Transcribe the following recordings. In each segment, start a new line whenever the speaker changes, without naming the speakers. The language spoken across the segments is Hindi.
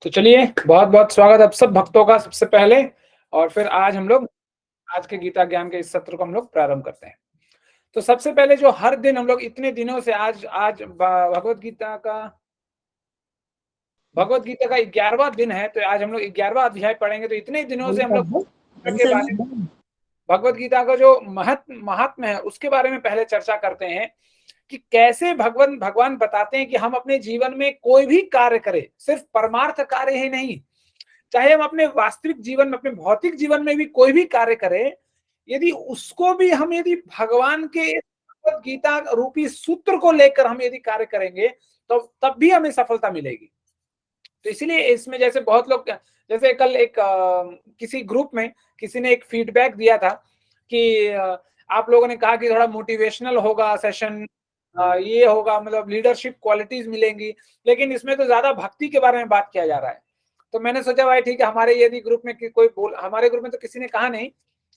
तो चलिए, बहुत बहुत स्वागत आप सब भक्तों का सबसे पहले। और फिर आज हम लोग आज के गीता ज्ञान के इस सत्र को हम लोग प्रारंभ करते हैं। तो सबसे पहले जो हर दिन हम लोग इतने दिनों से आज आज भगवत गीता का 11वां दिन है, तो आज हम लोग 11वां अध्याय पढ़ेंगे। तो इतने दिनों से हम लोग के बारे में, भगवत गीता का जो महात्म्य है उसके बारे में पहले चर्चा करते हैं कि कैसे भगवान बताते हैं कि हम अपने जीवन में कोई भी कार्य करें, सिर्फ परमार्थ कार्य ही नहीं, चाहे हम अपने वास्तविक जीवन में, अपने भौतिक जीवन में भी कोई भी कार्य करें, यदि उसको भी हम यदि भगवान के भगवत गीता रूपी सूत्र को लेकर हम यदि कार्य करेंगे तो तब भी हमें सफलता मिलेगी। तो इसीलिए इसमें जैसे बहुत लोग, जैसे कल एक किसी ग्रुप में किसी ने एक फीडबैक दिया था कि आप लोगों ने कहा कि थोड़ा मोटिवेशनल होगा सेशन, ये होगा, मतलब लीडरशिप क्वालिटीज मिलेंगी, लेकिन इसमें तो ज्यादा भक्ति के बारे में बात किया जा रहा है। तो मैंने सोचा भाई ठीक है, हमारे यदि ग्रुप में हमारे ग्रुप में तो किसी ने कहा नहीं,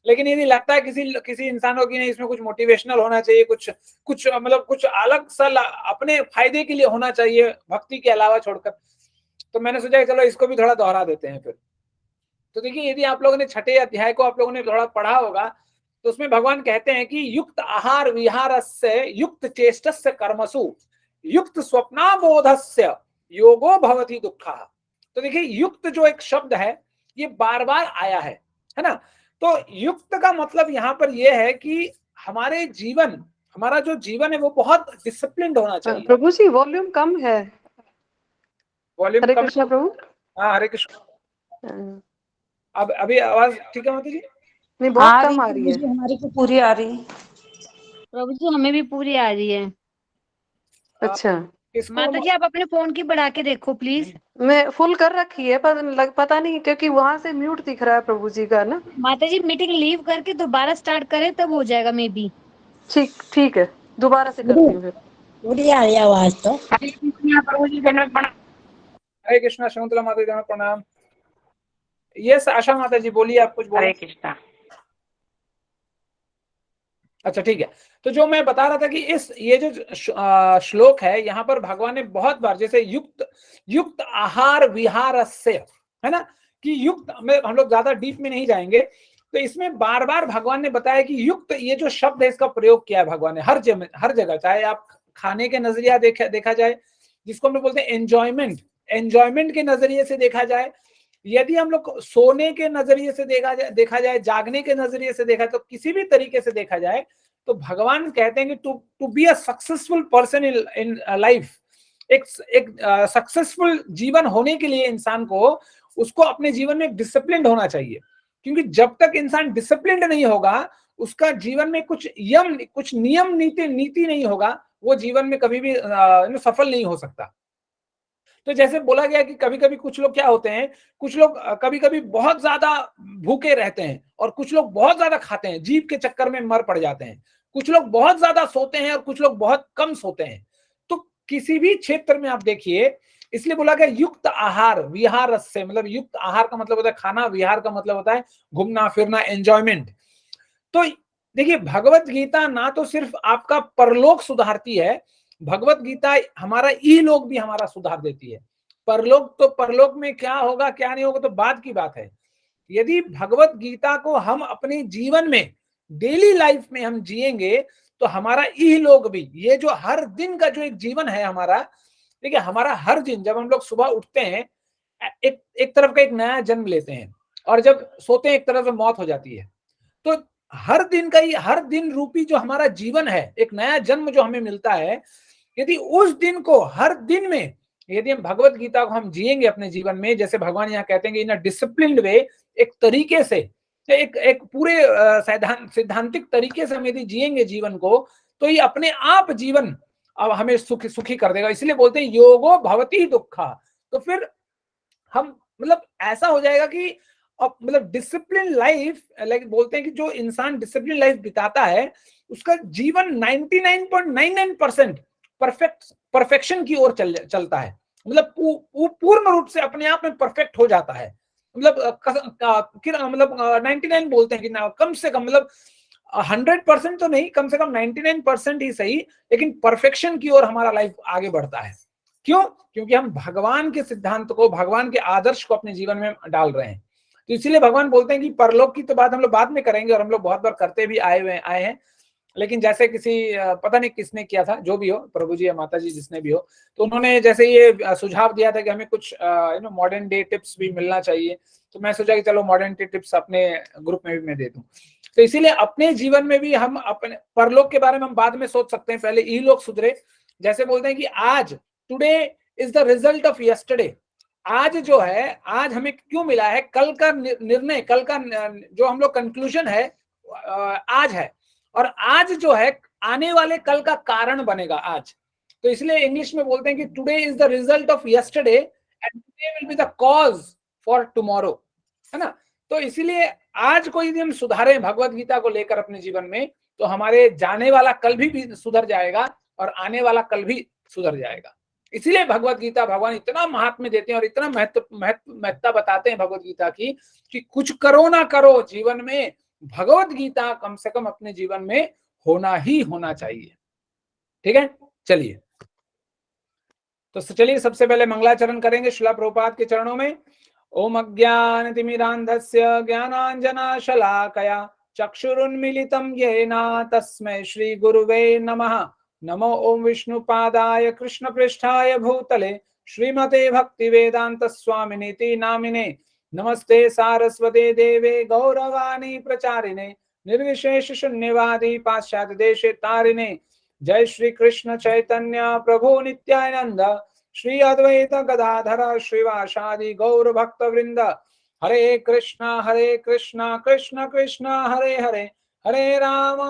लेकिन यदि लगता है किसी इंसान को कि नहीं इसमें कुछ मोटिवेशनल होना चाहिए, कुछ कुछ मतलब कुछ अलग सा अपने फायदे के लिए होना चाहिए भक्ति के अलावा छोड़कर, तो मैंने सोचा चलो इसको भी थोड़ा दोहरा देते हैं फिर। तो देखिए, यदि आप लोगों ने छठे अध्याय को आप लोगों ने थोड़ा पढ़ा होगा तो उसमें भगवान कहते हैं कि युक्त आहार विहारस्य युक्त चेष्टस्य कर्मसु युक्त स्वप्नाबोधस्य योगो भवति दुःखः। तो देखिए, युक्त जो एक शब्द है ये बार बार आया है ना। तो युक्त का मतलब यहाँ पर यह है कि हमारा जो जीवन है वो बहुत डिसिप्लिन्ड होना चाहिए।
प्रभु जी वॉल्यूम कम है।
वॉल्यूम
हरे
कम?
कृष्णा प्रभु।
हाँ, हरे कृष्ण। अब अभी आवाज ठीक है माता जी?
नहीं, बहुत कम आ रही है।
हमारी को पूरी आ रही है
प्रभु जी, हमें भी पूरी आ रही है।
अच्छा,
माता जी आप अपने फोन की बढ़ा के देखो प्लीज।
मैं फुल कर रखी है पर पता नहीं क्योंकि वहां से म्यूट दिख रहा है प्रभु जी का ना।
माता जी मीटिंग लीव करके दोबारा स्टार्ट करें तब हो जाएगा मे बी।
ठीक है, दोबारा से करती हूँ फिर।
पूरी आ रही है आवाज तो।
हरे कृष्णा शकुंतला माता जी प्रणाम। यस आशा माता जी बोलिए, आप कुछ बोलिए।
हरे कृष्णा।
अच्छा ठीक है, तो जो मैं बता रहा था कि ये जो श्लोक है यहाँ पर भगवान ने बहुत बार, जैसे युक्त आहार विहार से, है ना, कि युक्त में हम लोग ज्यादा डीप में नहीं जाएंगे, तो इसमें बार बार भगवान ने बताया कि युक्त ये जो शब्द है इसका प्रयोग किया है भगवान ने हर जगह, चाहे आप खाने के नजरिया देखा जाए, जिसको हम लोग बोलते हैं एंजॉयमेंट के नजरिए से देखा जाए, यदि हम लोग सोने के नजरिए से देखा जाए, जागने के नजरिए से देखा, तो किसी भी तरीके से देखा जाए, तो भगवान कहते हैं कि to be a successful person in life, एक सक्सेसफुल जीवन होने के लिए इंसान को उसको अपने जीवन में डिसिप्लिन्ड होना चाहिए, क्योंकि जब तक इंसान डिसिप्लिन्ड नहीं होगा, उसका जीवन में कुछ नियम नीति नहीं होगा, वो जीवन में कभी भी सफल नहीं हो सकता। तो जैसे बोला गया कि कभी कभी कुछ लोग क्या होते हैं, कुछ लोग कभी कभी बहुत ज्यादा भूखे रहते हैं और कुछ लोग बहुत ज्यादा खाते हैं, जीभ के चक्कर में मर पड़ जाते हैं, कुछ लोग बहुत ज्यादा सोते हैं और कुछ लोग बहुत कम सोते हैं। तो किसी भी क्षेत्र में आप देखिए, इसलिए बोला गया युक्त आहार विहार से, मतलब युक्त आहार का मतलब होता है खाना, विहार का मतलब होता है घूमना फिरना, एंजॉयमेंट। तो देखिए, भगवत गीता ना तो सिर्फ आपका परलोक सुधारती है, भगवत गीता हमारा इहलोक भी हमारा सुधार देती है। परलोक में क्या होगा क्या नहीं होगा तो बाद की बात है। यदि भगवत गीता को हम अपने जीवन में डेली लाइफ में हम जिएंगे तो हमारा इहलोक भी, ये जो हर दिन का जो एक जीवन है हमारा, देखिए हमारा हर दिन जब हम लोग सुबह उठते हैं एक तरफ का एक नया जन्म लेते हैं, और जब सोते हैं एक तरफ से मौत हो जाती है। तो हर दिन रूपी जो हमारा जीवन है, एक नया जन्म जो हमें मिलता है, यदि उस दिन को हर दिन में यदि हम भगवत गीता को हम जिएंगे अपने जीवन में, जैसे भगवान यहाँ कहते हैं कि इन अ डिसिप्लिन्ड वे, एक तरीके से, एक पूरे सिद्धांतिक तरीके से हम यदि जिएंगे जीवन को, तो ये अपने आप जीवन अब हमें सुखी कर देगा। इसलिए बोलते हैं योगो भवति दुःखा। तो फिर हम मतलब ऐसा हो जाएगा कि अब मतलब डिसिप्लिन लाइफ, लाइक बोलते हैं कि जो इंसान डिसिप्लिन लाइफ बिताता है उसका जीवन 99.99% परफेक्शन की ओर चलता है, मतलब पूर्ण रूप से अपने आप में परफेक्ट हो जाता है। मतलब 99 बोलते हैं कि ना, कम से कम मतलब 100% तो नहीं, कम से कम 99% ही सही, लेकिन परफेक्शन की ओर हमारा लाइफ आगे बढ़ता है। क्यों? क्योंकि हम भगवान के सिद्धांत को, भगवान के आदर्श को अपने जीवन में डाल रहे हैं। तो इसीलिए भगवान बोलते हैं कि परलोक की तो बात हम लोग बाद में करेंगे, और हम लोग बहुत बार करते भी आए हैं। लेकिन जैसे किसी पता नहीं किसने किया था, जो भी हो, प्रभु जी या माता जी जिसने भी हो, तो उन्होंने जैसे ये सुझाव दिया था कि हमें कुछ मॉडर्न डे टिप्स भी मिलना चाहिए। तो मैं सोचा कि चलो मॉडर्न डे टिप्स अपने ग्रुप में भी मैं दे दूं। तो इसीलिए अपने जीवन में भी हम अपने परलोक के बारे में हम बाद में सोच सकते हैं, पहले ये लोग सुधरे। जैसे बोलते हैं कि आज, today is the result of yesterday. आज जो है, आज हमें क्यों मिला है, कल का निर्णय, कल का जो हम लोग कंक्लूजन है आज है, और आज जो है आने वाले कल का कारण बनेगा आज। तो इसलिए इंग्लिश में बोलते हैं कि today is the result of yesterday and today will be the cause for tomorrow, है ना। तो इसीलिए आज को यदि हम सुधारे भगवत गीता को लेकर अपने जीवन में, तो हमारे जाने वाला कल भी सुधर जाएगा और आने वाला कल भी सुधर जाएगा। इसीलिए भगवत गीता भगवान इतना महात्म्य देते हैं और इतना महत्ता बताते हैं भगवत गीता की, कि कुछ करो ना करो जीवन में, भगवत गीता कम से कम अपने जीवन में होना ही होना चाहिए। ठीक है, चलिए। तो चलिए सबसे पहले मंगलाचरण करेंगे श्रील प्रभुपाद के चरणों में। ओम अज्ञानतिमिरान्धस्य ज्ञानाञ्जनशलाकया चक्षुरुन्मीलितं येन तस्मै श्री गुरुवे नमः। नमो ओम विष्णुपादाय कृष्णपृष्ठाय भूतले श्रीमते भक्तिवेदांत स्वामिनीति नामिने। नमस्ते सारस्वते देवे गौरवाणी प्रचारिणे निर्विशेष शून्यवादी पाश्चात्य देशे तारिणे। जय श्री कृष्ण चैतन्य प्रभु नित्यानंद श्री अद्वैत गदाधर श्रीवासादि गौर भक्त वृंद। हरे कृष्णा कृष्ण कृष्ण हरे हरे, हरे राम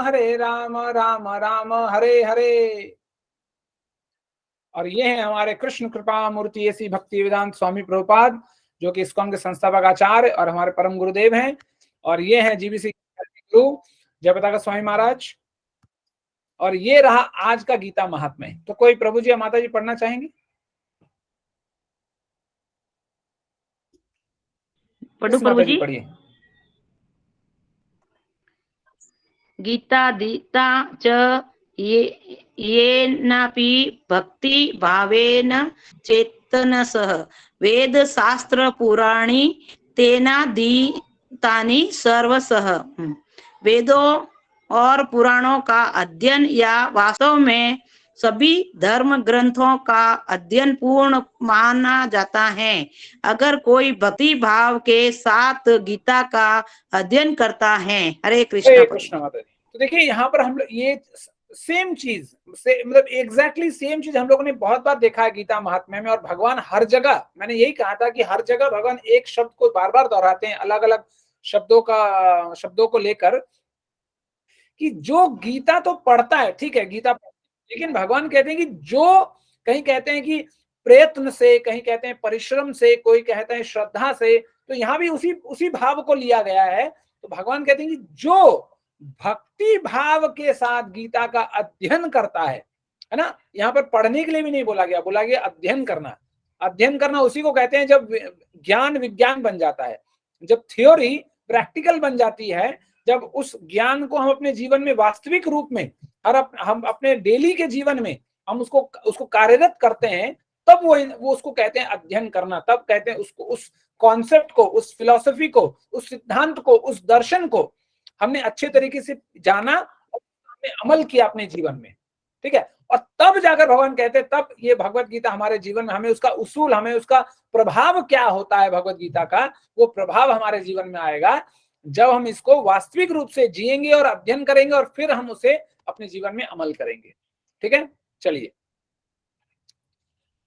राम राम हरे हरे। और ये है हमारे कृष्ण कृपा मूर्ति ऐसी भक्ति वेदांत स्वामी प्रभुपाद, जो कि इस्कॉन के संस्थापक आचार्य और हमारे परम गुरुदेव हैं। और ये है जीबीसी गुरु जयपताका स्वामी महाराज। और ये रहा आज का गीता महात्म्य। तो कोई प्रभु जी या माता जी पढ़ना चाहेंगे?
पढ़ू प्रभु जी?
पढ़िए।
गीता दीता च येनापि भक्ति भावेन चेतनसः वेद शास्त्र पुराणी तेनाधीतानि सर्वसः। वेदों और पुराणों का अध्ययन या वास्तव में सभी धर्म ग्रंथों का अध्ययन पूर्ण माना जाता है। अगर कोई भक्ति भाव के साथ गीता का अध्ययन करता है। हरे कृष्ण
माता जी। तो देखिए यहाँ पर हम लोग ये सेम चीज मतलब एग्जैक्टली सेम चीज हम लोगों ने बहुत बार देखा है गीता महात्म्य में। और भगवान हर जगह, मैंने यही कहा था कि हर जगह भगवान एक शब्द को बार बार दोहराते हैं, अलग अलग शब्दों को लेकर, कि जो गीता तो पढ़ता है, ठीक है गीता, लेकिन भगवान कहते हैं कि जो, कहीं कहते हैं कि प्रयत्न से, कहीं कहते हैं परिश्रम से, कोई कहते हैं श्रद्धा से, तो यहाँ भी उसी भाव को लिया गया है। तो भगवान कहते हैं कि जो भक्ति भाव के साथ गीता का अध्ययन करता है ना, यहाँ पर पढ़ने के लिए भी नहीं बोला गया अध्ययन करना। अध्ययन करना उसी को कहते हैं जब ज्ञान विज्ञान बन जाता है, जब थ्योरी प्रैक्टिकल बन जाती है, जब उस ज्ञान को हम अपने जीवन में वास्तविक रूप में हम अपने डेली के जीवन में हम उसको कार्यरत करते हैं, तब वो उसको कहते हैं अध्ययन करना। तब कहते हैं उसको, उस कॉन्सेप्ट को, उस फिलॉसफी को, उस सिद्धांत को, उस दर्शन को हमने अच्छे तरीके से जाना और हमने अमल किया अपने जीवन में। ठीक है, और तब जाकर भगवान कहते हैं, तब ये भगवत गीता हमारे जीवन में, हमें उसका उसूल, हमें उसका प्रभाव क्या होता है भगवत गीता का, वो प्रभाव हमारे जीवन में आएगा जब हम इसको वास्तविक रूप से जिएंगे और अध्ययन करेंगे, और फिर हम उसे अपने जीवन में अमल करेंगे। ठीक है, चलिए।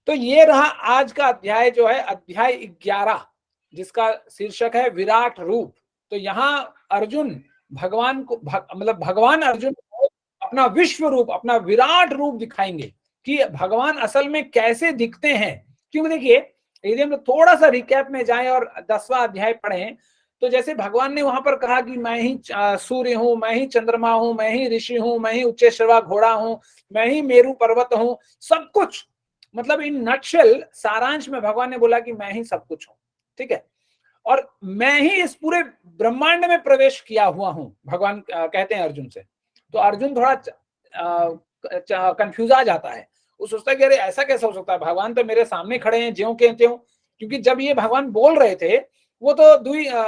तो ये रहा आज का अध्याय, जो है अध्याय 11, जिसका शीर्षक है विराट रूप। तो यहाँ अर्जुन भगवान को मतलब भगवान अर्जुन को अपना विश्व रूप, अपना विराट रूप दिखाएंगे कि भगवान असल में कैसे दिखते हैं। क्योंकि देखिए, यदि हम थोड़ा सा रिकैप में जाएं और 10वां अध्याय पढ़ें, तो जैसे भगवान ने वहां पर कहा कि मैं ही सूर्य हूं, मैं ही चंद्रमा हूं, मैं ही ऋषि हूं, मैं ही उच्चैश्रवा घोड़ा हूं, मैं ही मेरू पर्वत हूं, सब कुछ, मतलब इन नटशेल सारांश में भगवान ने बोला कि मैं ही सब कुछ हूं। ठीक है, और मैं ही इस पूरे ब्रह्मांड में प्रवेश किया हुआ हूं, भगवान कहते हैं अर्जुन से। तो अर्जुन थोड़ा कंफ्यूज आ जाता है, वो सोचता है कि अरे ऐसा कैसे हो सकता है, भगवान तो मेरे सामने खड़े हैं ज्यों के त्यों। क्योंकि जब ये भगवान बोल रहे थे वो तो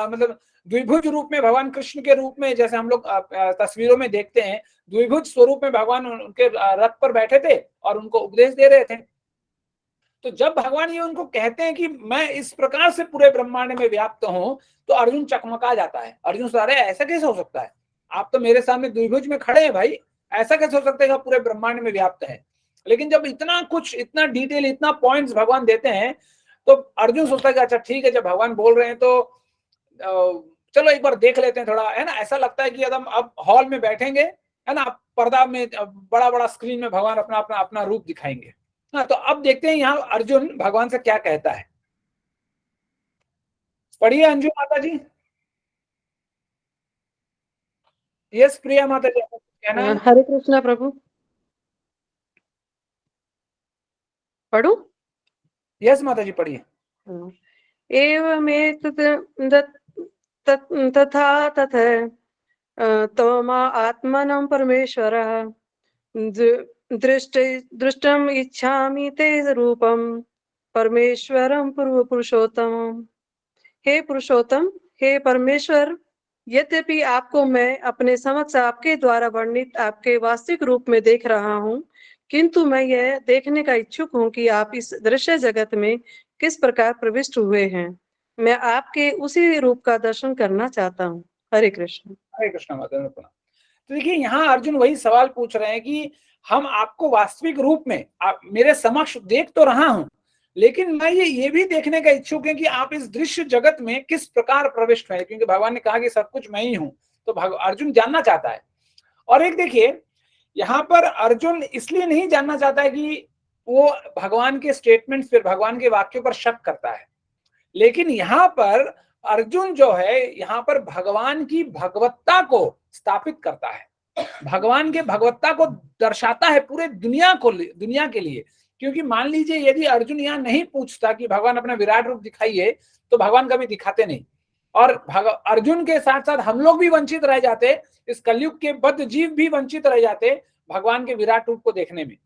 मतलब द्विभुज रूप में, भगवान कृष्ण के रूप में, जैसे हम लोग तस्वीरों में देखते हैं, द्विभुज स्वरूप में भगवान उनके रथ पर बैठे थे और उनको उपदेश दे रहे थे। तो जब भगवान ये उनको कहते हैं कि मैं इस प्रकार से पूरे ब्रह्मांड में व्याप्त हूं, तो अर्जुन चकमका जाता है। अर्जुन सोच रहे ऐसा कैसे हो सकता है, आप तो मेरे सामने द्विभुज में खड़े हैं भाई, ऐसा कैसे हो सकता है कि आप पूरे ब्रह्मांड में व्याप्त है। लेकिन जब इतना कुछ, इतना डिटेल, इतना पॉइंट्स भगवान देते हैं, तो अर्जुन सोचता है कि अच्छा ठीक है, जब भगवान बोल रहे हैं तो चलो एक बार देख लेते हैं थोड़ा, है ना। ऐसा लगता है कि अब हॉल में बैठेंगे, है ना, पर्दा में बड़ा बड़ा स्क्रीन में भगवान अपना अपना अपना रूप दिखाएंगे। हाँ, तो अब देखते हैं यहाँ अर्जुन भगवान से क्या कहता है। पढ़िए अंजू माता जी। यस प्रिया माता जी, आपको कहना है।
हरे कृष्णा प्रभु, पढ़ू?
यस माता जी पढ़िए।
तथा तथ त्वमा आत्मनं परमेश्वरः दृष्टम इच्छामि ते रूपम परमेश्वरम पूर्व पुरुषोत्तम। हे पुरुषोत्तम, हे परमेश्वर, यद्यपि आपको मैं अपने समक्ष आपके द्वारा वर्णित आपके वास्तविक रूप में देख रहा हूँ, किंतु मैं यह देखने का इच्छुक हूँ कि आप इस दृश्य जगत में किस प्रकार प्रविष्ट हुए हैं। मैं आपके उसी रूप का दर्शन करना चाहता हूँ। हरे कृष्ण।
हरे कृष्ण माता। तो देखिए यहाँ अर्जुन वही सवाल पूछ रहे हैं कि हम आपको वास्तविक रूप में आप मेरे समक्ष देख तो रहा हूं, लेकिन मैं ये भी देखने का इच्छुक है कि आप इस दृश्य जगत में किस प्रकार प्रविष्ट हैं, क्योंकि भगवान ने कहा कि सब कुछ मैं ही हूं। तो अर्जुन जानना चाहता है। और एक देखिए यहाँ पर अर्जुन इसलिए नहीं जानना चाहता है कि वो भगवान के स्टेटमेंट्स पर, भगवान के वाक्यों पर शक करता है, लेकिन यहाँ पर अर्जुन जो है यहाँ पर भगवान की भगवत्ता को स्थापित करता है, भगवान के भगवत्ता को दर्शाता है पूरे दुनिया के लिए। क्योंकि मान लीजिए यदि अर्जुन यहाँ नहीं पूछता कि भगवान अपना विराट रूप दिखाइए, तो भगवान कभी दिखाते नहीं, और अर्जुन के साथ साथ हम लोग भी वंचित रह जाते, इस कलयुग के बद्ध जीव भी वंचित रह जाते भगवान के विराट रूप को देखने में।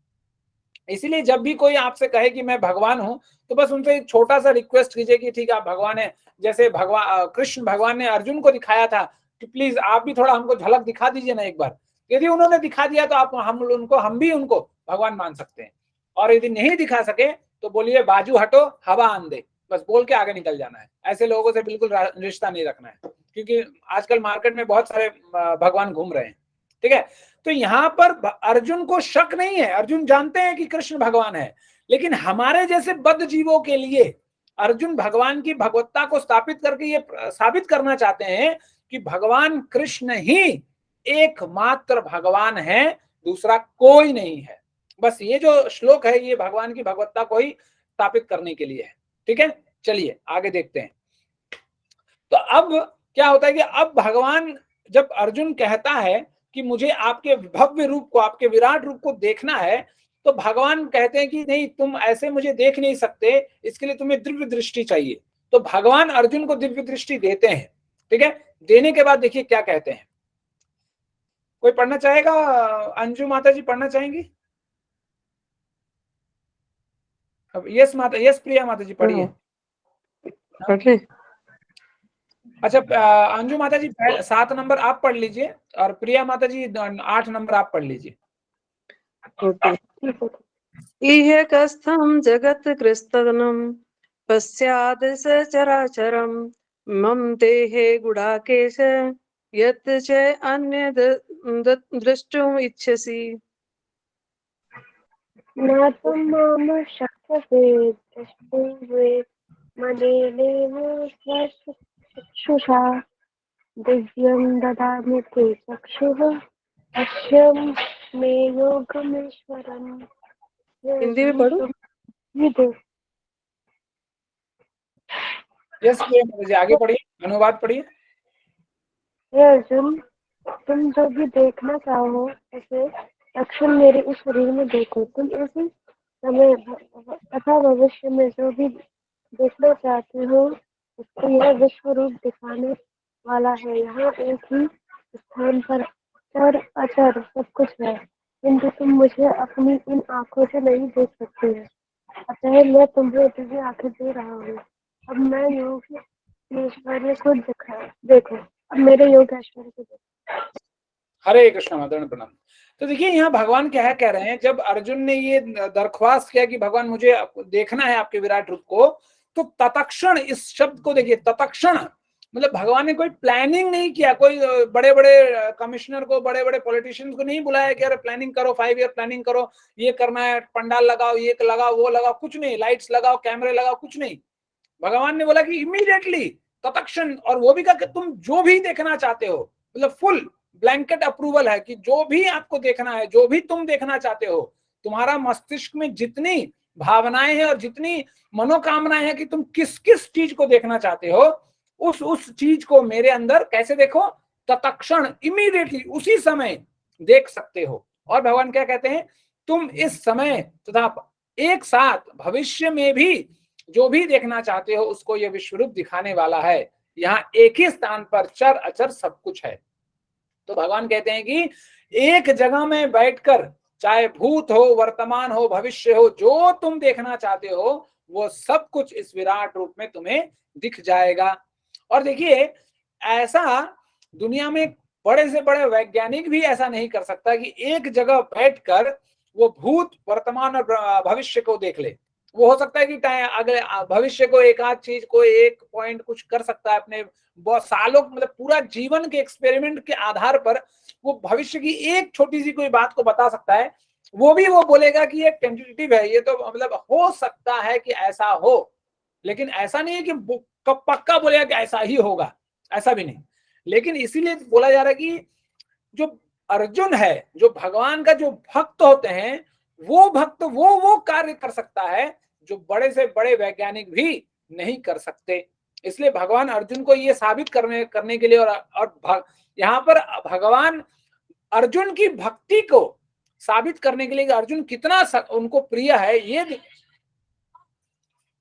इसीलिए जब भी कोई आपसे कहे कि मैं भगवान हूं, तो बस उनसे एक छोटा सा रिक्वेस्ट कीजिए कि ठीक है आप भगवान है। जैसे कृष्ण भगवान ने अर्जुन को दिखाया था कि प्लीज आप भी थोड़ा हमको झलक दिखा दीजिए ना एक बार। यदि उन्होंने दिखा दिया तो हम भी उनको भगवान मान सकते हैं, और यदि नहीं दिखा सके तो बोलिए बाजू हटो हवा आन दे, बस बोल के आगे निकल जाना है। ऐसे लोगों से बिल्कुल रिश्ता नहीं रखना है, क्योंकि आजकल मार्केट में बहुत सारे भगवान घूम रहे हैं। ठीक है, तो यहाँ पर अर्जुन को शक नहीं है, अर्जुन जानते हैं कि कृष्ण भगवान है, लेकिन हमारे जैसे बद्ध जीवों के लिए अर्जुन भगवान की भगवत्ता को स्थापित करके ये साबित करना चाहते हैं कि भगवान कृष्ण ही एकमात्र भगवान है, दूसरा कोई नहीं है। बस ये जो श्लोक है ये भगवान की भगवत्ता को ही स्थापित करने के लिए है। ठीक है, चलिए आगे देखते हैं। तो अब क्या होता है कि अब भगवान, जब अर्जुन कहता है कि मुझे आपके भव्य रूप को, आपके विराट रूप को देखना है, तो भगवान कहते हैं कि नहीं, तुम ऐसे मुझे देख नहीं सकते, इसके लिए तुम्हें दिव्य दृष्टि चाहिए। तो भगवान अर्जुन को दिव्य दृष्टि देते हैं। ठीक है, देने के बाद देखिए क्या कहते हैं। कोई पढ़ना चाहेगा? अंजू माता जी पढ़ना चाहेंगी? अब यस प्रिया माता जी पढ़िए। अच्छा अंजू माता जी 7 नंबर आप पढ़ लीजिए, और प्रिया माता जी 8 नंबर आप पढ़ लीजिए।
इह कस्थं जगत् कृस्तनम पश्चाद सचराचरम मम देहे गुडाकेश यत् च अन्य द्रष्टुम इच्छसि।
न तुम माम शक्यसे द्रष्टुं मनेनेव चक्षुषा दिव्यं ददामि ते चक्षुः पश्यन् मे योगमेश्वरम्।
हिंदी में पढ़ो।
यस प्रिया माता जी आगे पढ़िए, अनुवाद पढ़िए।
अर्जुन, तुम जो भी देखना चाहो उसे तत्क्षण मेरे इस शरीर में देखो। तुम इस समय तथा भविष्य में जो भी देखना चाहते हो उसको यह विश्व रूप दिखाने वाला है। यहाँ एक ही स्थान पर चर अचर सब कुछ है। किंतु तुम मुझे अपनी इन आंखों से नहीं देख सकते हैं, अतः मैं तुम्हें दिव्य आंखें दे रहा हूँ। अब मैं योग ऐश्वर्य को देखो, अब मेरे योग ऐश्वर्य को देखो।
हरे कृष्ण माधव प्रणाम। तो देखिए यहाँ भगवान क्या कह रहे हैं, जब अर्जुन ने ये दरख्वास्त किया कि भगवान मुझे देखना है आपके विराट रूप को, तो तत्क्षण, इस शब्द को देखिए, तत्क्षण मतलब भगवान ने कोई प्लानिंग नहीं किया, कोई बड़े बड़े कमिश्नर को, बड़े बड़े पॉलिटिशियंस को नहीं बुलाया कि अरे प्लानिंग करो, 5 ईयर प्लानिंग करो, ये करना है, पंडाल लगाओ, ये लगाओ, वो लगाओ, कुछ नहीं, लाइट्स लगाओ, कैमरे लगाओ, कुछ नहीं। भगवान ने बोला कि इमीडिएटली, तत्क्षण, और वो भी कहा कि तुम जो भी देखना चाहते हो, मतलब फुल ब्लैंकेट अप्रूवल है कि जो भी आपको देखना है, जो भी तुम देखना चाहते हो, तुम्हारा मस्तिष्क में जितनी भावनाएं हैं और जितनी मनोकामनाएं हैं कि तुम किस किस चीज को देखना चाहते हो, उस चीज को मेरे अंदर कैसे देखो, तत्क्षण, इमीडिएटली, उसी समय देख सकते हो। और भगवान क्या कहते हैं, तुम इस समय तथा एक साथ भविष्य में भी जो भी देखना चाहते हो उसको यह विश्वरूप दिखाने वाला है। यहाँ एक ही स्थान पर चर अचर सब कुछ है। तो भगवान कहते हैं कि एक जगह में बैठकर, चाहे भूत हो, वर्तमान हो, भविष्य हो, जो तुम देखना चाहते हो वो सब कुछ इस विराट रूप में तुम्हें दिख जाएगा। और देखिए, ऐसा दुनिया में बड़े से बड़े वैज्ञानिक भी ऐसा नहीं कर सकता कि एक जगह बैठकर वो भूत, वर्तमान और भविष्य को देख ले। वो हो सकता है कि अगले भविष्य को, एक आध चीज को, एक पॉइंट कुछ कर सकता है अपने बहुत सालों, मतलब पूरा जीवन के एक्सपेरिमेंट के आधार पर वो भविष्य की एक छोटी सी कोई बात को बता सकता है। वो भी वो बोलेगा कि ये टेंटेटिव है, ये तो मतलब हो सकता है कि ऐसा हो, लेकिन ऐसा नहीं है कि पक्का बोलेगा कि ऐसा ही होगा, ऐसा भी नहीं। लेकिन इसीलिए बोला जा रहा है कि जो अर्जुन है, जो भगवान का जो भक्त होते हैं, वो भक्त वो कार्य कर सकता है जो बड़े से बड़े वैज्ञानिक भी नहीं कर सकते। इसलिए भगवान अर्जुन को ये साबित करने के लिए, और यहाँ पर भगवान अर्जुन की भक्ति को साबित करने के लिए कि अर्जुन कितना उनको प्रिय है,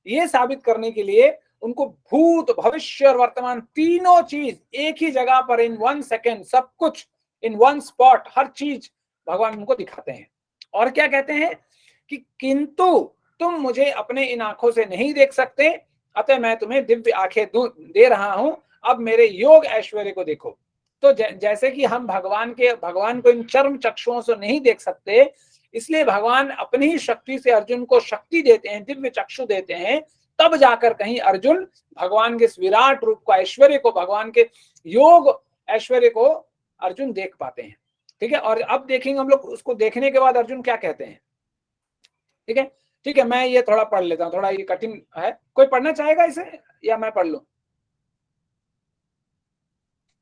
ये साबित करने के लिए उनको भूत, भविष्य और वर्तमान तीनों चीज एक ही जगह पर, इन 1 सेकेंड, सब कुछ इन 1 स्पॉट, हर चीज भगवान उनको दिखाते हैं। और क्या कहते हैं कि किंतु तुम मुझे अपने इन आंखों से नहीं देख सकते, अतः मैं तुम्हें दिव्य आंखें दे रहा हूं, अब मेरे योग ऐश्वर्य को देखो। तो जैसे कि हम भगवान को इन चर्म चक्षुओं से नहीं देख सकते, इसलिए भगवान अपनी ही शक्ति से अर्जुन को शक्ति देते हैं, दिव्य चक्षु देते हैं, तब जाकर कहीं अर्जुन भगवान के इस विराट रूप को, ऐश्वर्य को, भगवान के योग ऐश्वर्य को अर्जुन देख पाते हैं। ठीक है, और अब देखेंगे हम लोग उसको देखने के बाद अर्जुन क्या कहते हैं। ठीक है, ठीक है, मैं ये थोड़ा पढ़ लेता हूँ, थोड़ा ये कठिन है। कोई पढ़ना चाहेगा इसे या मैं पढ़ लूं?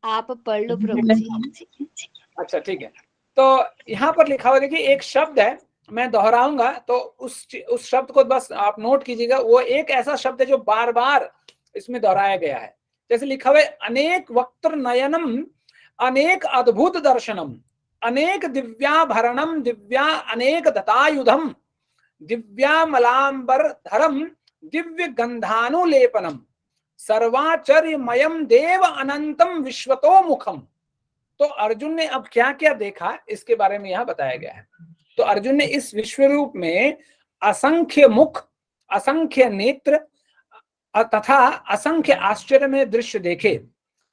आप पढ़ लो प्रभु जी।
अच्छा ठीक है। तो यहाँ पर लिखा हुआ, देखिए एक शब्द है, मैं दोहराऊंगा तो उस शब्द को बस आप नोट कीजिएगा। वो एक ऐसा शब्द है जो बार बार इसमें दोहराया गया है। जैसे लिखा हुआ है, अनेक वक्त्र नयनम, अनेक अद्भुत दर्शनम, अनेक दिव्याभरणम, दिव्या अनेक दतायुधम, दिव्यामलांबर धरम, दिव्य गंधानुलेपनम, सर्वाचर्यमयम देव अनंतम विश्वतो मुखम। तो अर्जुन ने अब क्या क्या देखा इसके बारे में यहां बताया गया है। तो अर्जुन ने इस विश्व रूप में असंख्य मुख, असंख्य नेत्र तथा असंख्य आश्चर्य में दृश्य देखे।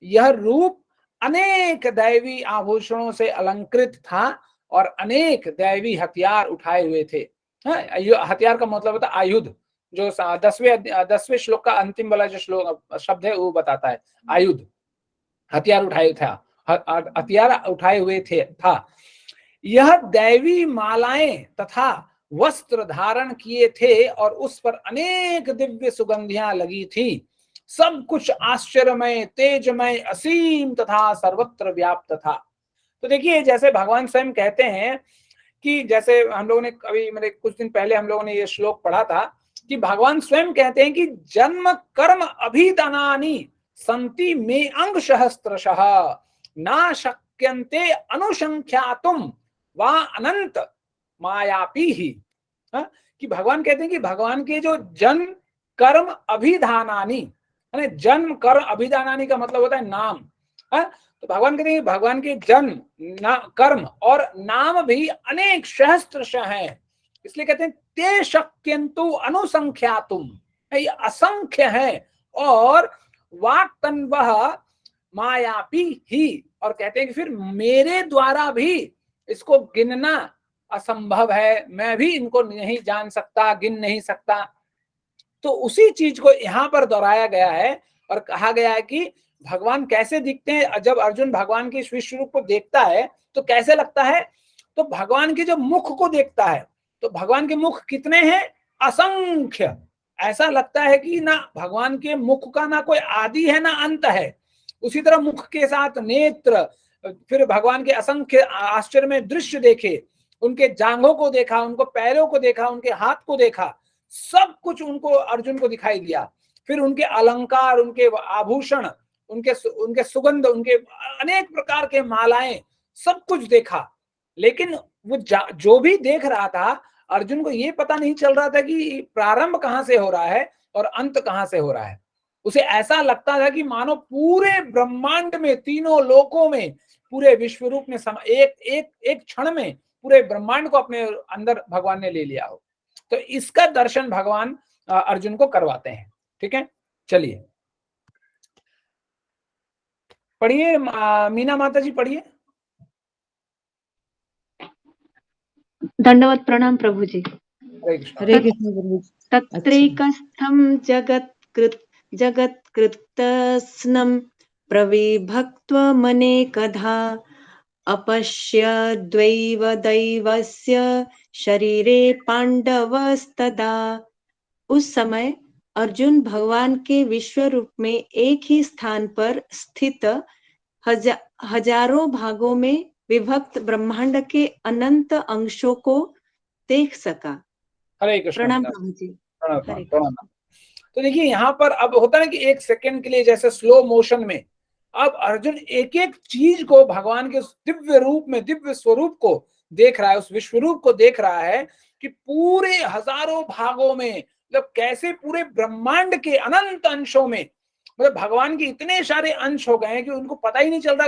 यह रूप अनेक दैवी आभूषणों से अलंकृत था और अनेक दैवी हथियार उठाए हुए थे। हथियार का मतलब होता है आयुध, जो 10वें श्लोक का अंतिम वाला जो श्लोक शब्द है वो बताता है आयुध, हथियार उठाए हुए थे था। यह दैवी मालाएं तथा वस्त्र धारण किए थे और उस पर अनेक दिव्य सुगंधियां लगी थी। सब कुछ आश्चर्यमय, तेजमय, असीम तथा सर्वत्र व्याप्त था। तो देखिए, जैसे भगवान स्वयं कहते हैं कि, जैसे हम लोगों ने अभी मेरे कुछ दिन पहले हम लोगों ने ये श्लोक पढ़ा था कि भगवान स्वयं कहते हैं कि जन्म कर्म अभिदानानि संति में अंग सहस्त्रशः ना शक्यन्ते अनुसंख्यातुम वा अनंत मायापी ही। कि भगवान कहते हैं कि भगवान के जो जन्म कर्म अभिधानानि, जन्म कर्म अभिधानानि का मतलब होता है नाम, है? तो भगवान कहते हैं भगवान के जन्म कर्म और नाम भी अनेक सहस्त्रशः हैं, इसलिए कहते हैं ते शक्यंतु अनुसंख्यातुम, ये असंख्य है, और वाक् तन्वः मायापी ही, और कहते हैं कि फिर मेरे द्वारा भी इसको गिनना असंभव है, मैं भी इनको नहीं जान सकता, गिन नहीं सकता। तो उसी चीज को यहाँ पर दोहराया गया है और कहा गया है कि भगवान कैसे दिखते हैं। जब अर्जुन भगवान के विश्व रूप को देखता है तो कैसे लगता है, तो भगवान के जब मुख को देखता है तो भगवान के मुख कितने हैं, असंख्य। ऐसा लगता है कि ना भगवान के मुख का ना कोई आदि है ना अंत है। उसी तरह मुख के साथ नेत्र, फिर भगवान के असंख्य आश्चर्य में दृश्य देखे, उनके जांघों को देखा, उनको पैरों को देखा, उनके हाथ को देखा, सब कुछ उनको अर्जुन को दिखाई दिया। फिर उनके अलंकार, उनके आभूषण, उनके सुगंध, उनके अनेक प्रकार के मालाएं, सब कुछ देखा। लेकिन वो जो भी देख रहा था, अर्जुन को ये पता नहीं चल रहा था कि प्रारंभ कहां से हो रहा है और अंत कहां से हो रहा है। उसे ऐसा लगता था कि मानो पूरे ब्रह्मांड में, तीनों लोकों में, पूरे विश्व रूप में एक क्षण में पूरे ब्रह्मांड को अपने अंदर भगवान ने ले लिया हो। तो इसका दर्शन भगवान अर्जुन को करवाते हैं। ठीक है, चलिए पढ़िए, मीना माता जी पढ़िए।
दंडवत प्रणाम प्रभु जी।
हरे कृष्ण गुरु जी।
तत्रैकस्थं जगत्कृतस्नं प्रविभक्त्वमनेकधा अपश्यद्वैव दैवस्य शरीरे पांडवस्तदा। उस समय अर्जुन भगवान के विश्व रूप में एक ही स्थान पर स्थित हजारों भागों में विभक्त ब्रह्मांड के अनंत अंशों को देख सका।
हरे कृष्ण।
प्रणाम प्रभु जी।
प्रणाम। तो देखिए यहाँ पर अब होता है कि एक सेकंड के लिए जैसे स्लो मोशन में अब अर्जुन एक एक चीज को भगवान के दिव्य रूप में, दिव्य स्वरूप को देख रहा है, उस विश्व रूप को देख रहा है कि पूरे हजारों भागों में, मतलब कैसे पूरे ब्रह्मांड के अनंत अंशों में, मतलब भगवान के इतने सारे अंश हो गए हैं कि उनको पता ही नहीं चलता।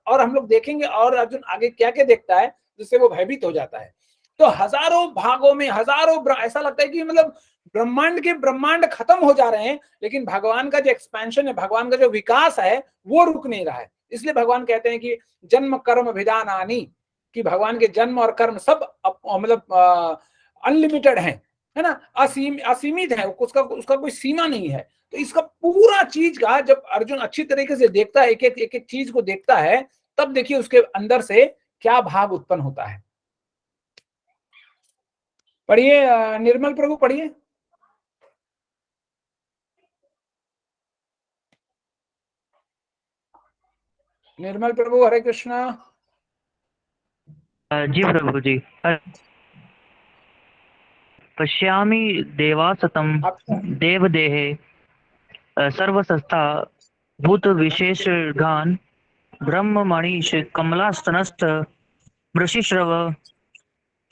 और हम लोग देखेंगे और अर्जुन आगे क्या क्या देखता है जिससे वो भयभीत हो जाता है। तो हजारों भागों में हजारों, ऐसा लगता है कि मतलब ब्रह्मांड के ब्रह्मांड खत्म हो जा रहे हैं, लेकिन भगवान का जो एक्सपेंशन है, भगवान का जो विकास है वो रुक नहीं रहा है। इसलिए भगवान कहते हैं कि जन्म कर्म विधानानि, कि भगवान के जन्म और कर्म सब मतलब अनलिमिटेड है ना, असीमित है, उसका कोई सीमा नहीं है। तो इसका पूरा चीज का जब अर्जुन अच्छी तरीके से देखता है, एक एक चीज को देखता है, तब देखिए उसके अंदर से क्या भाव उत्पन्न होता है। पढ़िए निर्मल प्रभु, पढ़िए। निर्मल प्रभु, हरे कृष्णा।
जी प्रभु जी। पश्यामि देवासतं देवदेहे सर्वसस्था भूत विशेषगान ब्रह्ममणिष कमलास्तनस्थ वृषिश्रव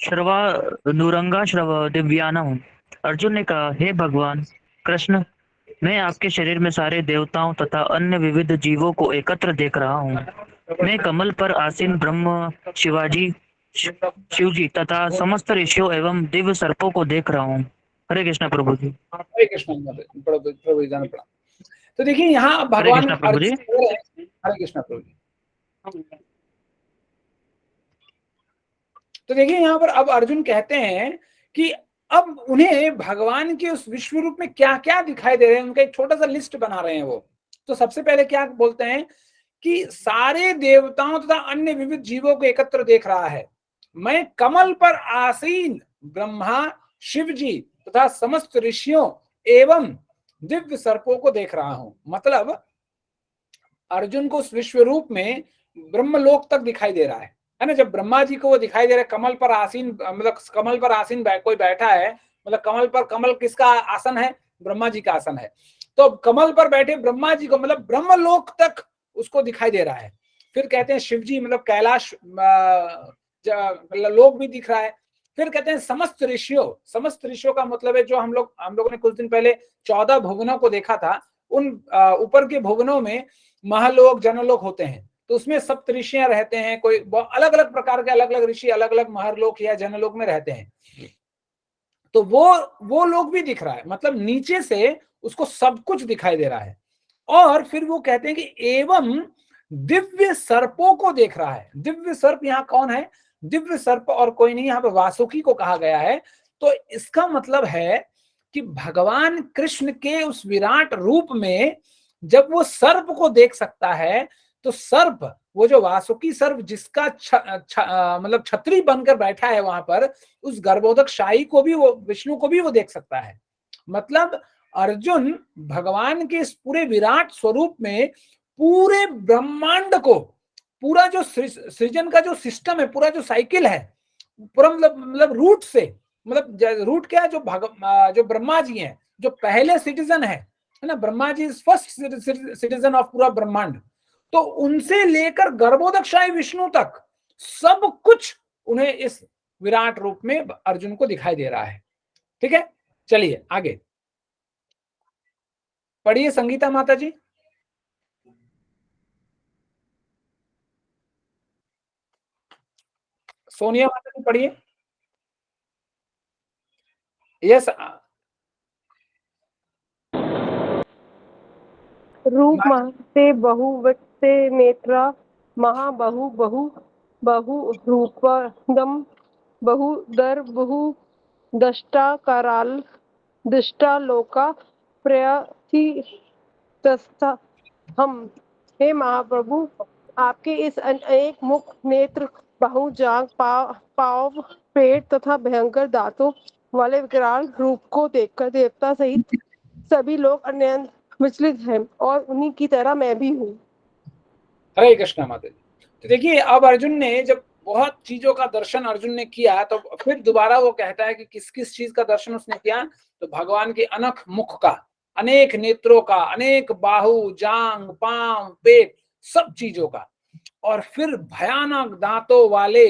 श्रवानुरंगाश्रव दिव्यानम। अर्जुन ने कहा, हे भगवान कृष्ण, मैं आपके शरीर में सारे देवताओं तथा अन्य विविध जीवों को एकत्र देख रहा हूँ। मैं कमल पर आसीन ब्रह्म, शिवजी तथा समस्त ऋषियों एवं दिव्य सर्पों को देख रहा हूँ। हरे कृष्ण प्रभु जी।
हरे कृष्ण प्रभु जी। तो देखिए यहाँ भगवान
प्रभु जी।
हरे कृष्ण प्रभु जी। तो देखिए यहाँ पर अब अर्जुन कहते हैं कि अब उन्हें भगवान के उस विश्व रूप में क्या क्या दिखाई दे रहे हैं, उनका एक छोटा सा लिस्ट बना रहे हैं वो। तो सबसे पहले क्या बोलते हैं कि सारे देवताओं तथा अन्य विविध जीवों को एकत्र देख रहा है। मैं कमल पर आसीन ब्रह्मा, शिव जी तथा समस्त ऋषियों एवं दिव्य सर्पों को देख रहा हूं। मतलब अर्जुन को उस विश्व रूप में ब्रह्मलोक तक दिखाई दे रहा है ना। जब ब्रह्मा जी को वो दिखाई दे रहा है कमल पर आसीन, मतलब कमल पर आसीन कोई बैठा है, मतलब कमल पर, कमल किसका आसन है, ब्रह्मा जी का आसन है। तो कमल पर बैठे ब्रह्मा जी को, मतलब ब्रह्मलोक तक उसको दिखाई दे रहा है। फिर कहते हैं शिव जी, मतलब कैलाश लोक भी दिख रहा है। फिर कहते हैं समस्त ऋषियों का मतलब है जो हम लोगों ने कुछ दिन पहले 14 भुवनों को देखा था, उन ऊपर के भुवनों में महलोक जनलोक होते हैं, तो उसमें सप्तऋषियां रहते हैं, कोई अलग अलग प्रकार के अलग अलग ऋषि अलग अलग महलोक या जनलोक में रहते हैं। तो वो लोग भी दिख रहा है, मतलब नीचे से उसको सब कुछ दिखाई दे रहा है। और फिर वो कहते हैं कि एवं दिव्य सर्पों को देख रहा है। दिव्य सर्प यहाँ कौन है? दिव्य सर्प और कोई नहीं, यहाँ पे वासुकी को कहा गया है। तो इसका मतलब है कि भगवान कृष्ण के उस विराट रूप में जब वो सर्प को देख सकता है, तो सर्प, वो जो वासुकी सर्प जिसका मतलब छतरी बनकर बैठा है वहां पर, उस गर्भोदक शाही को भी, वो विष्णु को भी वो देख सकता है। मतलब अर्जुन भगवान के इस पूरे विराट स्वरूप में पूरे ब्रह्मांड को, पूरा जो सृजन का जो सिस्टम है, पूरा जो साइकिल है, पूरा मतलब रूट से, मतलब रूट क्या है, जो ब्रह्मा जी हैं, जो पहले सिटीजन है ना, Brahma ji is first citizen of पूरा ब्रह्मांड। तो उनसे लेकर गर्भोदकशाही विष्णु तक सब कुछ उन्हें इस विराट रूप में अर्जुन को दिखाई दे रहा है। ठीक है, चलिए आगे पढ़िए संगीता माता जी। सोनिया माता जी पढ़िए। यस।
रूप महते बहुवक्ते नेत्रा महाबहु बहु बहु रूपदम बहुदर बहु दष्टा कराल दृष्टा लोका प्रयतितस्था हम। हे महाप्रभु, आपके इस अनेक मुख, नेत्र, बाहु, जांघ, पाव, पेट तथा भयंकर दांतों वाले विकराल रूप को देखकर देवता सहित सभी लोग अत्यंत विचलित हैं, और उन्हीं की तरह मैं भी हूँ।
हरे कृष्णा माता जी। तो देखिए, अब अर्जुन ने जब बहुत चीजों का दर्शन अर्जुन ने किया, तो फिर दोबारा वो कहता है कि किस किस चीज का दर्शन उसने किया। तो भगवान के अनख मुख का, अनेक नेत्रों का, अनेक बाहु, जांग, पांव, पेट, सब चीजों का, और फिर भयानक दांतों वाले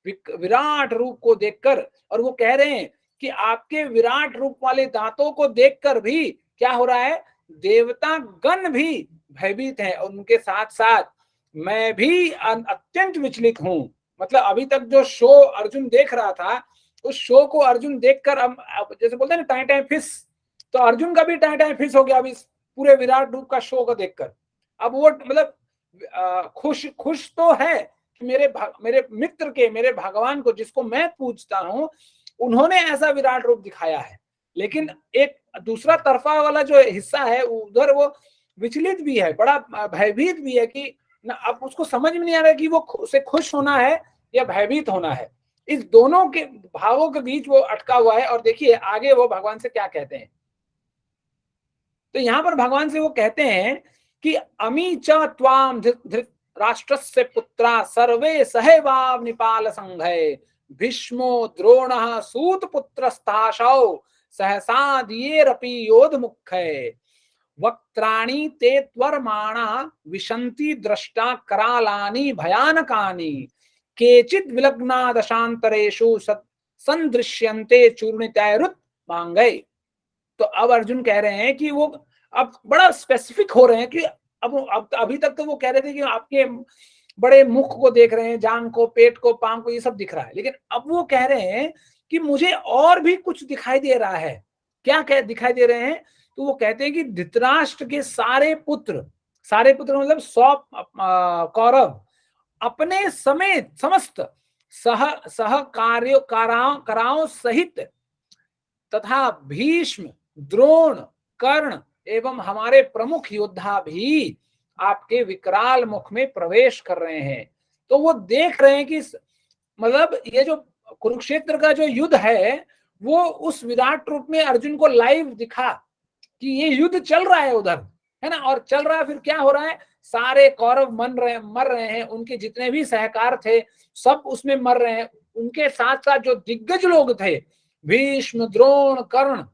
विराट रूप को देखकर, और वो कह रहे हैं कि आपके विराट रूप वाले दांतों को देखकर भी क्या हो रहा है, देवता गण भी भयभीत हैं, और उनके साथ साथ मैं भी अत्यंत विचलित हूं। मतलब अभी तक जो शो अर्जुन देख रहा था, उस शो को अर्जुन देखकर अब जैसे बोलते हैं ना टाई टाई फिस, तो अर्जुन का भी टाई टाई फिस हो गया अब इस पूरे विराट रूप का शो को देखकर। अब वो मतलब खुश तो है कि मेरे मित्र के, मेरे भगवान को, जिसको मैं पूजता हूं, उन्होंने ऐसा विराट रूप दिखाया है। लेकिन एक दूसरा तरफा वाला जो हिस्सा है, उधर वो विचलित भी है, बड़ा भयभीत भी है कि ना, अब उसको समझ में नहीं आ रहा कि वो उसे खुश होना है या भयभीत होना है। इस दोनों के भावों के बीच वो अटका हुआ है। और देखिए आगे वो भगवान से क्या कहते हैं। तो यहां पर भगवान से वो कहते हैं कि अमी च त्वाम धृतराष्ट्रस्य पुत्रा सर्वे सहैवाव निपाल संघय भीष्मो द्रोणः सूत पुत्रस्ताशौ सहसा दियेरपि योध मुख्य वक्त्राणि ते त्वर्माणा विशन्ति दृष्टा करालानि भयानकानि केचित् विलग्ना दशान्तरेषु संदृश्यन्ते चूर्णितैरुत मांगै। तो अब अर्जुन कह रहे हैं कि वो अब बड़ा स्पेसिफिक हो रहे हैं कि अब अभी तक तो वो कह रहे थे कि आपके बड़े मुख को देख रहे हैं, जांग को, पेट को, पांव को, ये सब दिख रहा है, लेकिन अब वो कह रहे हैं कि मुझे और भी कुछ दिखाई दे रहा है। क्या दिखाई दे रहे हैं? तो वो कहते हैं कि धृतराष्ट्र के सारे पुत्र मतलब 100 कौरव अपने समेत समस्त सहकाराओं सहित तथा भीष्म, द्रोण, कर्ण एवं हमारे प्रमुख योद्धा भी आपके विकराल मुख में प्रवेश कर रहे हैं। तो वो देख रहे हैं कि मतलब ये जो कुरुक्षेत्र का जो युद्ध है, वो उस विराट रूप में अर्जुन को लाइव दिखा कि ये युद्ध चल रहा है उधर, है ना। और चल रहा है, फिर क्या हो रहा है, सारे कौरव मर रहे हैं, उनके जितने भी सहकार थे सब उसमें मर रहे हैं। उनके साथ साथ जो दिग्गज लोग थे, भीष्म, द्रोण, कर्ण,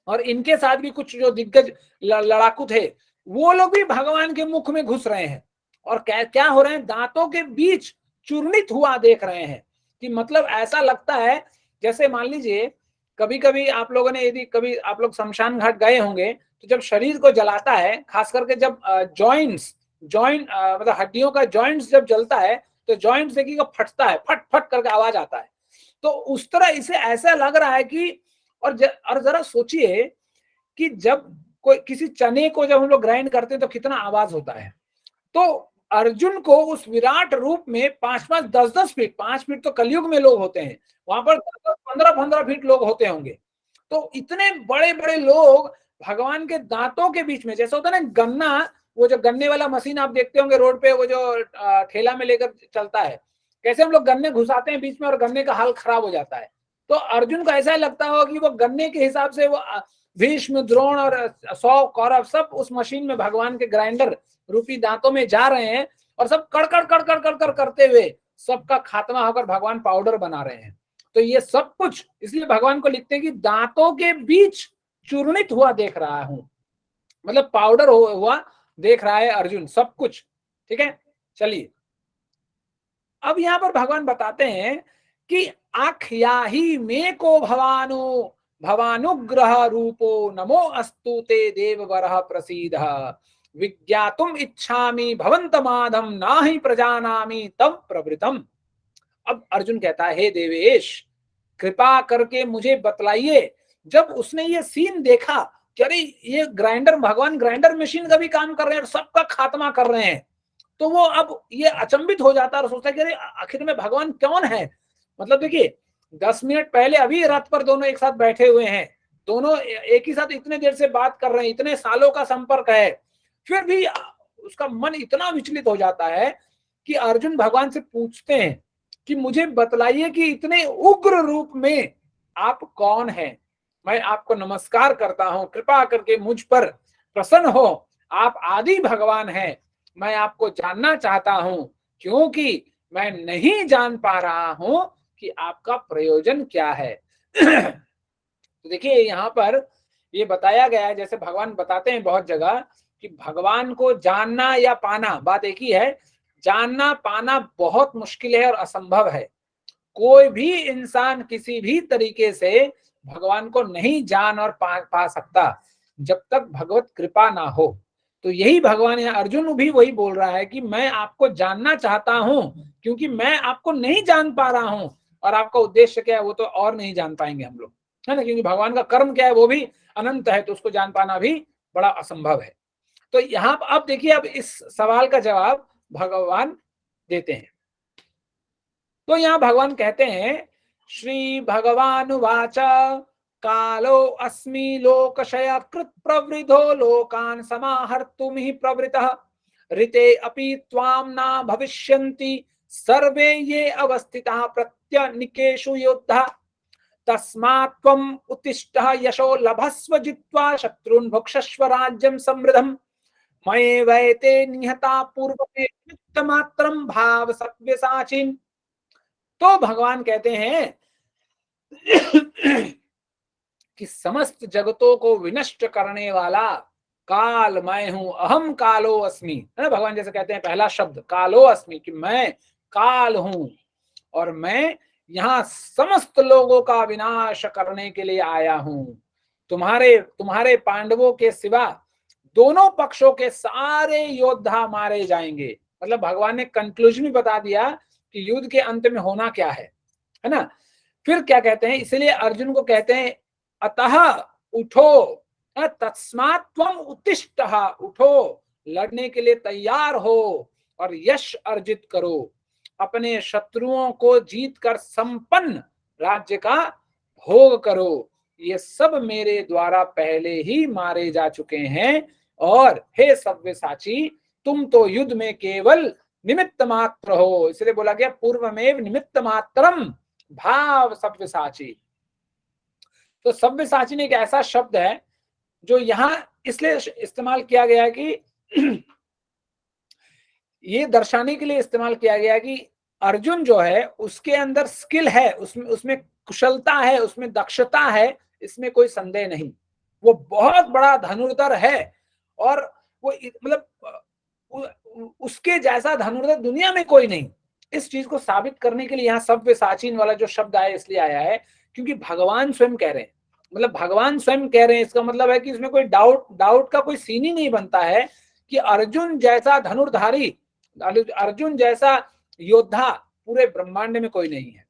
और इनके साथ भी कुछ जो दिग्गज लड़ाकू थे, वो लोग भी भगवान के मुख में घुस रहे हैं। और क्या हो रहे हैं, दांतों के बीच चूर्णित हुआ देख रहे हैं। कि मतलब ऐसा लगता है जैसे मान लीजिए कभी कभी आप लोगों ने, यदि कभी आप लोग शमशान घाट गए होंगे, तो जब शरीर को जलाता है, खास करके जब जॉइंट्स जॉइंट मतलब हड्डियों का जॉइंट्स जब जलता है तो जॉइंट देखिएगा फटता है, फट फट करके आवाज आता है। तो उस तरह इसे ऐसा लग रहा है कि और जरा सोचिए कि जब कोई किसी चने को जब हम लोग ग्राइंड करते हैं तो कितना आवाज होता है। तो अर्जुन को उस विराट रूप में 5-5, 10-10 फीट, 5 फीट तो कलयुग में लोग होते हैं, वहां पर 15-15 फीट लोग होते होंगे। तो इतने बड़े बड़े लोग भगवान के दांतों के बीच में, जैसे होता है ना गन्ना, वो जो गन्ने वाला मशीन आप देखते होंगे रोड पे, वो जो ठेला में लेकर चलता है, कैसे हम लोग गन्ने घुसाते हैं बीच में और गन्ने का हाल खराब हो जाता है। तो अर्जुन को ऐसा लगता हो कि वो गन्ने के हिसाब से वो भीष्म, द्रोण और 100 कौरव सब उस मशीन में भगवान के ग्राइंडर रूपी दांतों में जा रहे हैं और सब कड़कड़ कड़कड़ कड़कड़ करते हुए सबका खात्मा होकर भगवान पाउडर बना रहे हैं। तो ये सब कुछ इसलिए भगवान को लिखते हैं कि दांतों के बीच चूर्णित हुआ देख रहा हूं, मतलब पाउडर हुआ देख रहा है अर्जुन सब कुछ। ठीक है, चलिए अब यहां पर भगवान बताते हैं कि आख्याही में को भवानो भवानुग्रह रूपो नमो अस्तु ते देववरः प्रसीदः विज्ञातुम इच्छामि भवन्तमाधम नाहि प्रजानामि तव प्रवृतम। अब अर्जुन कहता है, हे देवेश कृपा करके मुझे बतलाइए। जब उसने ये सीन देखा कि अरे ये ग्राइंडर, भगवान ग्राइंडर मशीन का भी काम कर रहे हैं और सबका खात्मा कर रहे हैं, तो वो अब ये अचंभित हो जाता है और सोचता है कि अरे आखिर में भगवान कौन है। मतलब देखिए 10 मिनट पहले अभी रथ पर दोनों एक साथ बैठे हुए हैं, दोनों एक ही साथ इतने देर से बात कर रहे हैं, इतने सालों का संपर्क है, फिर भी उसका मन इतना विचलित हो जाता है कि अर्जुन भगवान से पूछते हैं कि मुझे बतलाइए कि इतने उग्र रूप में आप कौन हैं। मैं आपको नमस्कार करता हूं, कृपा करके मुझ पर प्रसन्न हो, आप आदि भगवान हैं, मैं आपको जानना चाहता हूं क्योंकि मैं नहीं जान पा रहा हूं कि आपका प्रयोजन क्या है। तो देखिए यहाँ पर ये बताया गया है, जैसे भगवान बताते हैं बहुत जगह कि भगवान को जानना या पाना बात एक ही है। जानना पाना बहुत मुश्किल है और असंभव है। कोई भी इंसान किसी भी तरीके से भगवान को नहीं जान और पा सकता जब तक भगवत कृपा ना हो। तो यही भगवान यहाँ अर्जुन भी वही बोल रहा है कि मैं आपको जानना चाहता हूं क्योंकि मैं आपको नहीं जान पा रहा हूं, और आपका उद्देश्य क्या है वो तो और नहीं जान पाएंगे हम लोग, है ना, क्योंकि भगवान का कर्म क्या है वो भी अनंत है, तो उसको जान पाना भी बड़ा असंभव है। तो यहाँ अब देखिए, अब इस सवाल का जवाब भगवान देते हैं। तो यहाँ भगवान कहते हैं, श्री भगवान वाच कालो अस्मि लोकशय कृत प्रवृद्धो लोकान समाहर्तुम ही प्रवृतः ऋते अपि त्वाम न भविष्यन्ति सर्वे ये अवस्थिताः प्रत्यनिकेषु योद्धा तस्मात् त्वम् उत्तिष्ठः यशो लभस्व जित्वा शत्रुन् भुक्षस्व राज्यं समृद्धम् मये वैते निहता पूर्व मात्रम भाव सव्यसाचिन। तो भगवान कहते हैं कि समस्त जगतों को विनष्ट करने वाला काल मैं हूं, अहम कालो अस्मि, है ना। भगवान जैसे कहते हैं पहला शब्द कालो अस्मि कि मैं काल हूं और मैं यहाँ समस्त लोगों का विनाश करने के लिए आया हूं। तुम्हारे पांडवों के सिवा दोनों पक्षों के सारे योद्धा मारे जाएंगे। मतलब भगवान ने कंक्लूजन भी बता दिया कि युद्ध के अंत में होना क्या है ना। फिर क्या कहते हैं, इसलिए अर्जुन को कहते हैं अतः उठो, तस्मात् त्वम् उत्तिष्ठः, उठो, लड़ने के लिए तैयार हो और यश अर्जित करो, अपने शत्रुओं को जीत कर संपन्न राज्य का भोग करो। ये सब मेरे द्वारा पहले ही मारे जा चुके हैं और हे सव्यसाची तुम तो युद्ध में केवल निमित्त मात्र हो। इसलिए बोला गया पूर्वमेव निमित्त मात्रम भाव सव्यसाची। तो सव्यसाची ने एक ऐसा शब्द है जो यहाँ इसलिए इस्तेमाल किया गया है कि ये दर्शाने के लिए इस्तेमाल किया गया कि अर्जुन जो है उसके अंदर स्किल है, उसमें कुशलता है, उसमें दक्षता है, इसमें कोई संदेह नहीं। वो बहुत बड़ा धनुर्धर है और वो मतलब उसके जैसा धनुर्धर दुनिया में कोई नहीं। इस चीज को साबित करने के लिए यहाँ सव्यसाचीन वाला जो शब्द आया इसलिए आया है क्योंकि भगवान स्वयं कह रहे हैं, मतलब भगवान स्वयं कह रहे हैं। इसका मतलब है कि इसमें कोई डाउट का कोई सीन ही नहीं बनता है कि अर्जुन जैसा धनुर्धारी, अर्जुन जैसा योद्धा पूरे ब्रह्मांड में कोई नहीं है।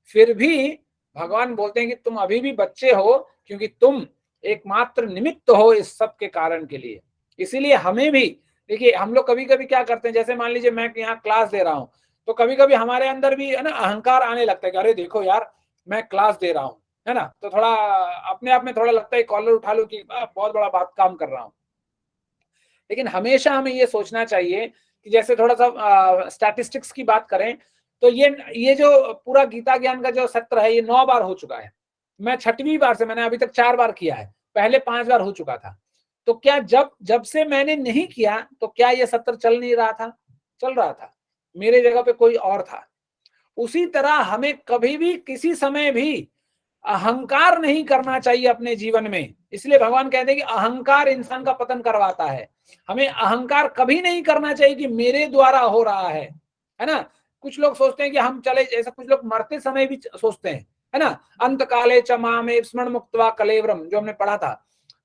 फिर भी भगवान बोलते हैं कि तुम अभी भी बच्चे हो, क्योंकि तुम एकमात्र निमित्त हो इस सब के कारण के लिए। इसीलिए हमें भी देखिए, हम लोग कभी कभी क्या करते हैं, जैसे मान लीजिए मैं यहाँ क्लास दे रहा हूँ, तो कभी कभी हमारे अंदर भी है ना अहंकार आने लगता है कि अरे देखो यार मैं क्लास दे रहा हूँ, है ना, तो थोड़ा अपने आप में थोड़ा लगता है कॉलर उठा लूं कि बहुत बड़ा बात काम कर रहा हूँ। लेकिन हमेशा हमें ये सोचना चाहिए कि जैसे थोड़ा सा स्टैटिस्टिक्स की बात करें तो ये जो पूरा गीता ज्ञान का जो सत्र है ये 9 बार हो चुका है। मैं 6वीं बार से, मैंने अभी तक 4 बार किया है, पहले 5 बार हो चुका था। तो क्या जब से मैंने नहीं किया तो क्या ये सत्र चल नहीं रहा था? चल रहा था, मेरे जगह पे कोई और था। उसी तरह हमें कभी भी किसी समय भी अहंकार नहीं करना चाहिए अपने जीवन में। इसलिए भगवान कहते हैं कि अहंकार इंसान का पतन करवाता है। हमें अहंकार कभी नहीं करना चाहिए कि मेरे द्वारा हो रहा है ना। कुछ लोग सोचते हैं कि हम चले, जैसा कुछ लोग मरते समय भी सोचते हैं, है ना, अंत काले च मामे स्मरण मुक्त्वा कलेवरम, जो हमने पढ़ा था।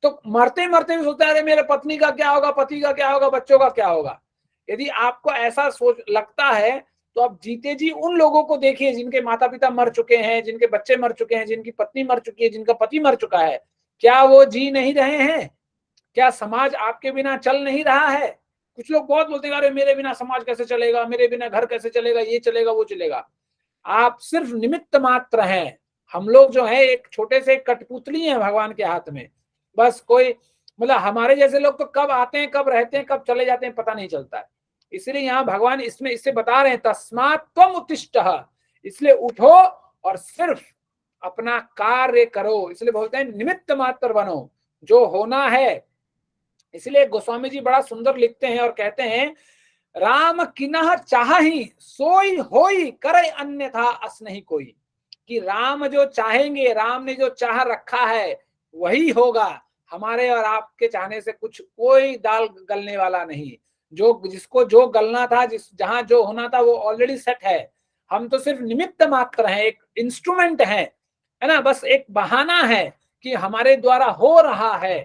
तो मरते मरते भी सोचते हैं अरे मेरे पत्नी का क्या होगा, पति का क्या होगा, बच्चों का क्या होगा। यदि आपको ऐसा सोच लगता है तो आप जीते जी उन लोगों को देखिए जिनके माता पिता मर चुके हैं, जिनके बच्चे मर चुके हैं, जिनकी पत्नी मर चुकी है, जिनका पति मर चुका है। क्या वो जी नहीं रहे हैं? क्या समाज आपके बिना चल नहीं रहा है? कुछ लोग बहुत बोलते हैं अरे मेरे बिना समाज कैसे चलेगा, मेरे बिना घर कैसे चलेगा, ये चलेगा वो चलेगा। आप सिर्फ निमित्त मात्र हैं। हम लोग जो है एक छोटे से कठपुतली हैं भगवान के हाथ में। बस कोई मतलब हमारे जैसे लोग तो कब आते हैं, कब रहते हैं, कब चले जाते हैं, पता नहीं चलता है। इसलिए यहाँ भगवान इससे बता रहे हैं तस्मात् त्वम् उत्तिष्ठः, इसलिए उठो और सिर्फ अपना कार्य करो। इसलिए बोलते हैं निमित्त मात्र बनो, जो होना है। इसलिए गोस्वामी जी बड़ा सुंदर लिखते हैं और कहते हैं राम किन्ह चाहि सोई होई करे अन्यथा अस नहीं कोई, कि राम जो चाहेंगे, राम ने जो चाह रखा है वही होगा। हमारे और आपके चाहने से कुछ कोई दाल गलने वाला नहीं। जो जिसको जो गलना था, जहां जो होना था वो ऑलरेडी सेट है। हम तो सिर्फ निमित्त मात्र हैं, एक इंस्ट्रूमेंट है ना, बस एक बहाना है कि हमारे द्वारा हो रहा है।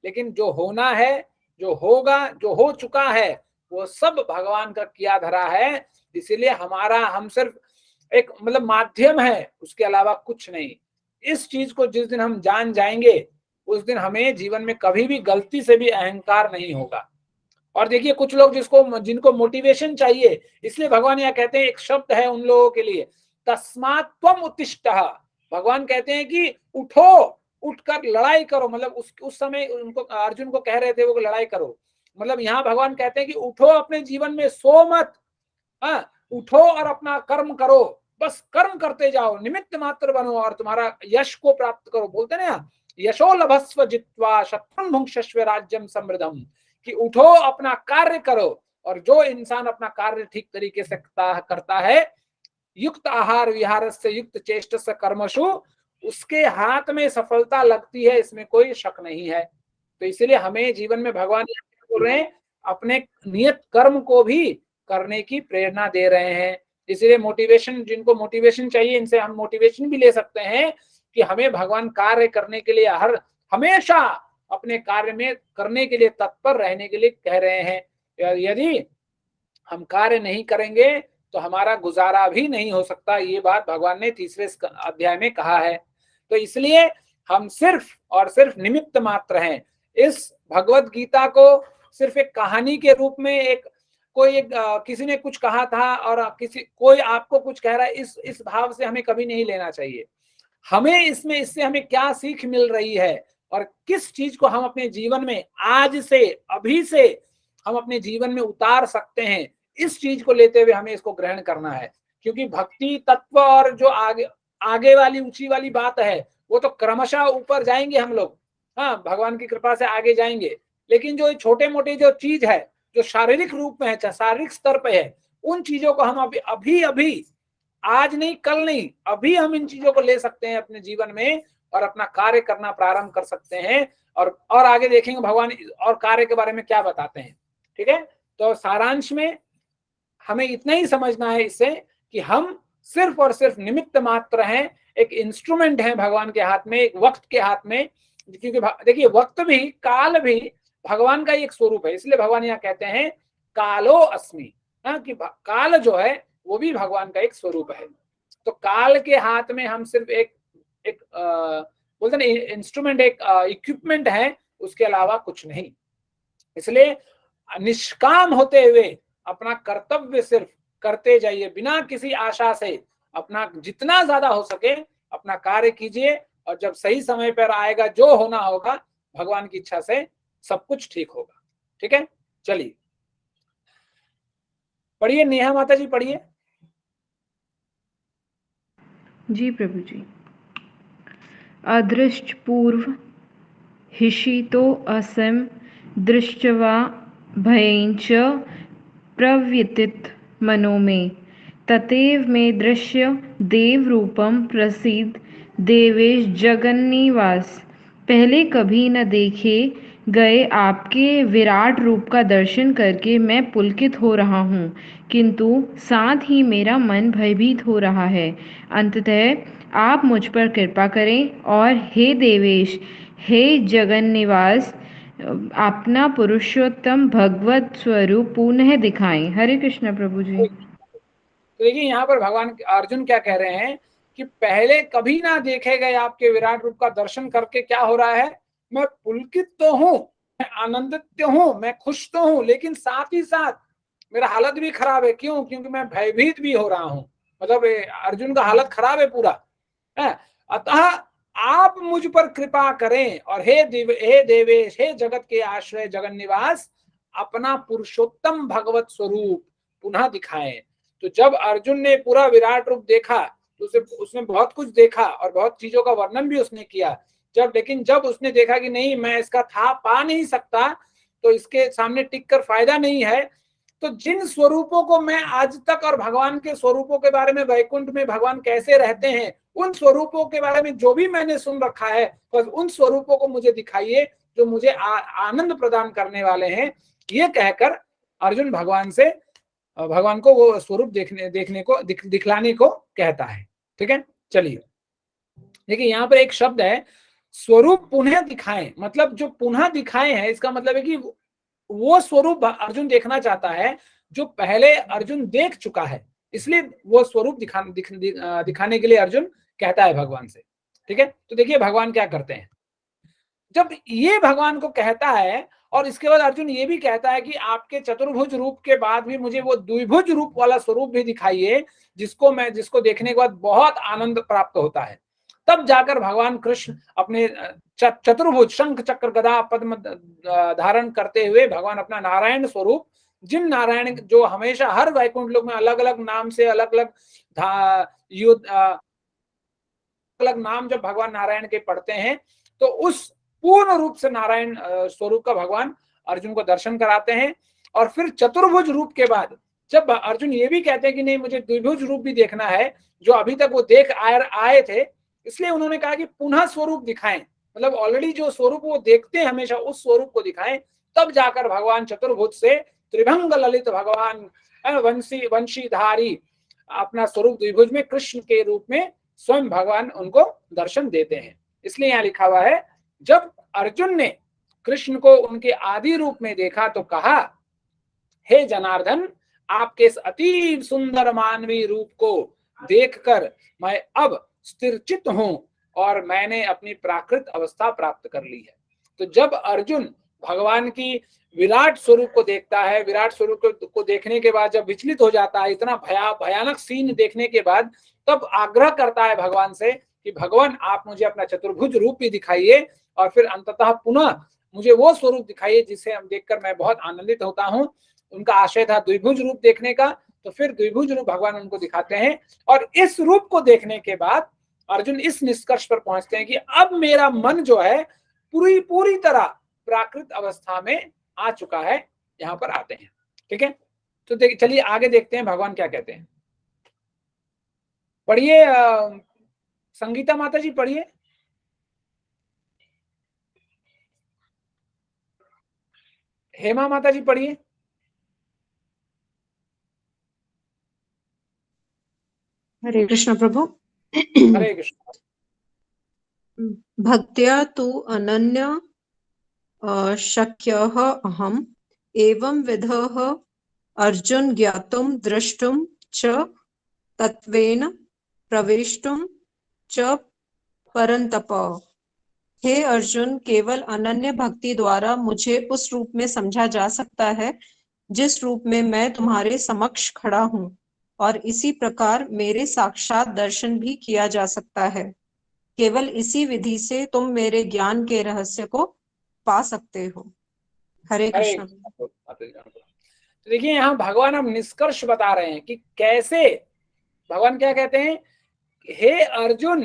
लेकिन जो होना है, जो होगा, जो हो चुका है, वो सब भगवान का किया धरा है। इसीलिए हम सिर्फ एक मतलब माध्यम है, उसके अलावा कुछ नहीं। इस चीज को जिस दिन हम जान जाएंगे उस दिन हमें जीवन में कभी भी गलती से भी अहंकार नहीं होगा। और देखिए कुछ लोग जिनको मोटिवेशन चाहिए, इसलिए भगवान यहाँ कहते हैं, एक शब्द है उन लोगों के लिए, तस्मात् त्वम् उत्तिष्ठः। भगवान कहते हैं कि उठो, उठकर लड़ाई करो। मतलब उस समय उनको, अर्जुन को कह रहे थे वो लड़ाई करो। मतलब यहाँ भगवान कहते हैं कि उठो, अपने जीवन में सो मत, उठो और अपना कर्म करो। बस कर्म करते जाओ, निमित्त मात्र बनो और तुम्हारा यश को प्राप्त करो। बोलते ना यशो लभस्व जित्वा शत्रुं भुंक्ष्व राज्यम समृद्धम, कि उठो, अपना कार्य करो। और जो इंसान अपना कार्य ठीक तरीके से करता है, युक्त आहार विहार से युक्त चेष्ट से कर्मशु, उसके हाथ में सफलता लगती है, इसमें कोई शक नहीं है। तो इसलिए हमें जीवन में भगवान बोल रहे हैं अपने नियत कर्म को भी करने की प्रेरणा दे रहे हैं। इसलिए मोटिवेशन, जिनको मोटिवेशन चाहिए, इनसे हम मोटिवेशन भी ले सकते हैं कि हमें भगवान कार्य करने के लिए हमेशा अपने कार्य में करने के लिए तत्पर रहने के लिए कह रहे हैं। यदि हम कार्य नहीं करेंगे तो हमारा गुजारा भी नहीं हो सकता। ये बात भगवान ने 3वें अध्याय में कहा है। तो इसलिए हम सिर्फ और सिर्फ निमित्त मात्र हैं। इस भगवत गीता को सिर्फ एक कहानी के रूप में किसी ने कुछ कहा था और कोई आपको कुछ कह रहा है, इस भाव से हमें कभी नहीं लेना चाहिए। हमें इससे हमें क्या सीख मिल रही है और किस चीज को हम अपने जीवन में आज से, अभी से हम अपने जीवन में उतार सकते हैं, इस चीज को लेते हुए हमें इसको ग्रहण करना है। क्योंकि भक्ति तत्व और जो आगे वाली ऊंची वाली बात है वो तो क्रमशः ऊपर जाएंगे हम लोग, हाँ, भगवान की कृपा से आगे जाएंगे। लेकिन जो छोटे मोटे जो चीज है, जो शारीरिक रूप में है, शारीरिक स्तर पे है, उन चीजों को हम अभी आज नहीं कल नहीं, अभी हम इन चीजों को ले सकते हैं अपने जीवन में और अपना कार्य करना प्रारंभ कर सकते हैं। और आगे देखेंगे भगवान और कार्य के बारे में क्या बताते हैं। ठीक है, तो सारांश में हमें इतना ही समझना है इससे कि हम सिर्फ और सिर्फ निमित्त मात्र हैं, एक इंस्ट्रूमेंट है भगवान के हाथ में, एक वक्त के हाथ में। क्योंकि देखिए वक्त भी, काल भी भगवान का ही एक स्वरूप है, इसलिए भगवान यहाँ कहते हैं कालो अस्मि, कि काल जो है वो भी भगवान का एक स्वरूप है। तो काल के हाथ में हम सिर्फ एक बोलते ना इंस्ट्रूमेंट, एक इक्विपमेंट है, उसके अलावा कुछ नहीं। इसलिए निष्काम होते हुए अपना कर्तव्य सिर्फ करते जाइए, बिना किसी आशा से अपना जितना ज्यादा हो सके अपना कार्य कीजिए, और जब सही समय पर आएगा जो होना होगा भगवान की इच्छा से सब कुछ ठीक होगा। ठीक है, चलिए पढ़िए नेहा माता जी, पढ़िए।
जी प्रभु जी। अदृष्ट पूर्व हिषितो असम दृष्ट्वा भयञ्च प्रव्यथित मनो में तथैव मे दृश्य देव रूपम प्रसीद देवेश जगन्निवास। पहले कभी न देखे गए आपके विराट रूप का दर्शन करके मैं पुलकित हो रहा हूँ, किंतु साथ ही मेरा मन भयभीत हो रहा है। अंततः आप मुझ पर कृपा करें और हे देवेश, हे जगन्निवास, अपना पुरुषोत्तम भगवत स्वरूप पुनः दिखाएं। हरे कृष्ण प्रभु जी।
तो देखिए यहाँ पर भगवान अर्जुन क्या कह रहे हैं कि पहले कभी ना देखे गए आपके विराट रूप का दर्शन करके क्या हो रहा है, मैं पुलकित तो हूँ, मैं आनंदित तो हूँ, मैं खुश तो हूँ, लेकिन साथ ही साथ मेरा हालत भी खराब है। क्यों? क्योंकि मैं भयभीत भी हो रहा हूँ। मतलब अर्जुन का हालत खराब है पूरा है। अतः आप मुझ पर कृपा करें और हे देवेश, हे जगत के आश्रय जगन्निवास, अपना पुरुषोत्तम भगवत स्वरूप पुनः दिखाएं। तो जब अर्जुन ने पूरा विराट रूप देखा तो उसने बहुत कुछ देखा और बहुत चीजों का वर्णन भी उसने किया। लेकिन जब उसने देखा कि नहीं, मैं इसका था पा नहीं सकता, तो इसके सामने टिक कर फायदा नहीं है, तो जिन स्वरूपों को मैं आज तक, और भगवान के स्वरूपों के बारे में, वैकुंठ में भगवान कैसे रहते हैं, उन स्वरूपों के बारे में जो भी मैंने सुन रखा है, बस उन स्वरूपों को मुझे दिखाइए जो मुझे आनंद प्रदान करने वाले हैं। ये कहकर अर्जुन भगवान को वो स्वरूप देखने को दिखलाने को कहता है। ठीक है, चलिए देखिए यहाँ पर एक शब्द है स्वरूप पुनः दिखाएं। मतलब जो पुनः दिखाए हैं इसका मतलब है कि वो स्वरूप अर्जुन देखना चाहता है जो पहले अर्जुन देख चुका है, इसलिए वो स्वरूप दिखाने के लिए अर्जुन कहता है भगवान से। ठीक है, तो देखिए भगवान क्या करते हैं। जब ये भगवान को कहता है और इसके बाद अर्जुन ये भी कहता है कि आपके चतुर्भुज रूप के बाद भी मुझे वो द्विभुज रूप वाला स्वरूप भी दिखाइए, जिसको देखने के बाद बहुत आनंद प्राप्त होता है। तब जाकर भगवान कृष्ण अपने चतुर्भुज शंख चक्र गदा पद्म धारण करते हुए भगवान अपना नारायण स्वरूप, जिन नारायण जो हमेशा हर वैकुंठ लोक में अलग अलग नाम से अलग अलग नाम जब भगवान नारायण के पढ़ते हैं, तो उस पूर्ण रूप से नारायण स्वरूप का भगवान अर्जुन को दर्शन कराते हैं। और फिर चतुर्भुज रूप के बाद जब अर्जुन ये भी कहते हैं कि नहीं, मुझे द्विभुज रूप भी देखना है, जो अभी तक वो देख आए थे, इसलिए उन्होंने कहा कि पुनः स्वरूप दिखाएं। मतलब ऑलरेडी जो स्वरूप वो देखते हैं हमेशा, उस स्वरूप को दिखाएं। तब जाकर भगवान चतुर्भुज से त्रिभंग ललित भगवान वंशीधारी अपना स्वरूप द्विभुज में कृष्ण के रूप में स्वयं भगवान उनको दर्शन देते हैं। इसलिए यहाँ लिखा हुआ है, जब अर्जुन ने कृष्ण को उनके आदि रूप में देखा तो कहा, हे जनार्दन, आपके इस अति सुंदर मानवीय रूप को देखकर मैं अब स्थिरचित हूं और मैंने अपनी प्राकृत अवस्था प्राप्त कर ली है। तो जब अर्जुन भगवान की विराट स्वरूप को देखता है, विराट स्वरूप को देखने के बाद जब विचलित हो जाता है, इतना भयानक सीन देखने के बाद, तब आग्रह करता है भगवान से कि भगवान आप मुझे अपना चतुर्भुज रूप भी दिखाइए और फिर अंततः पुनः मुझे वो स्वरूप दिखाइए जिसे हम देखकर मैं बहुत आनंदित होता हूँ। उनका आशय था द्विभुज रूप देखने का, तो फिर द्विभुज रूप भगवान उनको दिखाते हैं। और इस रूप को देखने के बाद अर्जुन इस निष्कर्ष पर पहुंचते हैं कि अब मेरा मन जो है पूरी तरह प्राकृत अवस्था में आ चुका है। यहाँ पर आते हैं। ठीक है, तो चलिए आगे देखते हैं भगवान क्या कहते हैं। पढ़िए संगीता माता जी, पढ़िए। हेमा माता जी, पढ़िए।
हरे कृष्ण प्रभु।
हरे कृष्ण।
भक्त्या तु अनन्य शक्यः अहम् एवं विधः अर्जुन ज्ञातुं द्रष्टुं च तत्वेन प्रवेष्टुं च परन्तप। हे अर्जुन, केवल अनन्य भक्ति द्वारा मुझे उस रूप में समझा जा सकता है जिस रूप में मैं तुम्हारे समक्ष खड़ा हूँ, और इसी प्रकार मेरे साक्षात दर्शन भी किया जा सकता है। केवल इसी विधि से तुम मेरे ज्ञान के रहस्य को पा सकते हो। हरे कृष्ण।
तो देखिए यहाँ भगवान हम निष्कर्ष बता रहे हैं कि कैसे भगवान क्या कहते हैं, हे अर्जुन,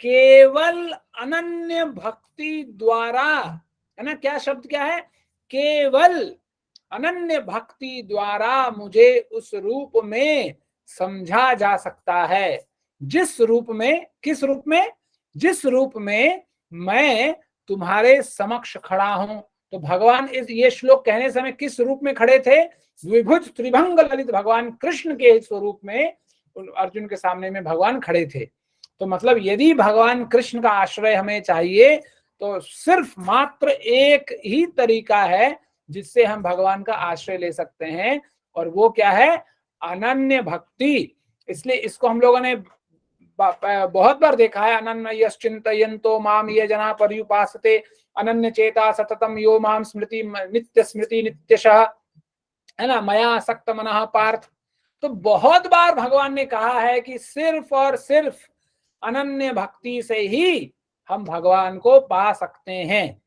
केवल अनन्य भक्ति द्वारा, है ना, क्या शब्द क्या है, केवल अनन्य भक्ति द्वारा मुझे उस रूप में समझा जा सकता है जिस रूप में, किस रूप में, जिस रूप में मैं तुम्हारे समक्ष खड़ा हूं। तो भगवान इस ये श्लोक कहने समय किस रूप में खड़े थे, द्विभुज त्रिभंग ललित भगवान कृष्ण के स्वरूप में अर्जुन के सामने में भगवान खड़े थे। तो मतलब यदि भगवान कृष्ण का आश्रय हमें चाहिए तो सिर्फ मात्र एक ही तरीका है जिससे हम भगवान का आश्रय ले सकते हैं, और वो क्या है, अनन्य भक्ति। इसलिए इसको हम लोगों ने बहुत बार देखा है, अनन्य यश्चिन्तयन्तो माम ये जना पर्युपासते अनन्य चेता सततम यो माम स्मृति नित्यशः, है ना, मया आसक्त मनः पार्थ। तो बहुत बार भगवान ने कहा है कि सिर्फ और सिर्फ अनन्य भक्ति से ही हम भगवान को पा सकते हैं।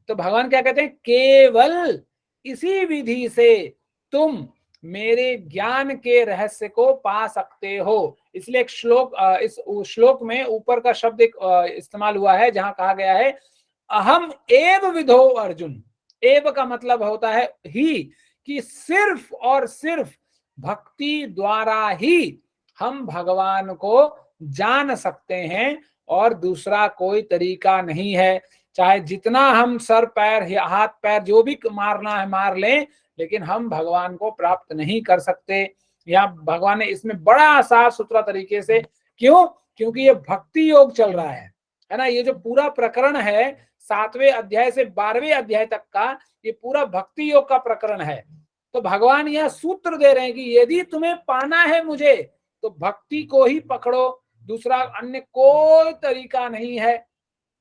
तो भगवान क्या कहते हैं, केवल इसी विधि से तुम मेरे ज्ञान के रहस्य को पा सकते हो। इसलिए एक श्लोक, इस श्लोक में ऊपर का शब्द एक इस्तेमाल हुआ है जहां कहा गया है अहम एव विधो अर्जुन। एव का मतलब होता है ही, कि सिर्फ और सिर्फ भक्ति द्वारा ही हम भगवान को जान सकते हैं और दूसरा कोई तरीका नहीं है। चाहे जितना हम सर पैर हाथ पैर जो भी मारना है मार लें, लेकिन हम भगवान को प्राप्त नहीं कर सकते। यहाँ भगवान ने इसमें बड़ा साफ सुथरा तरीके से, क्यों, क्योंकि ये भक्ति योग चल रहा है ना। ये जो पूरा प्रकरण है 7वें अध्याय से 12वें अध्याय तक का, ये पूरा भक्ति योग का प्रकरण है। तो भगवान यह सूत्र दे रहे हैं कि यदि तुम्हें पाना है मुझे तो भक्ति को ही पकड़ो, दूसरा अन्य कोई तरीका नहीं है।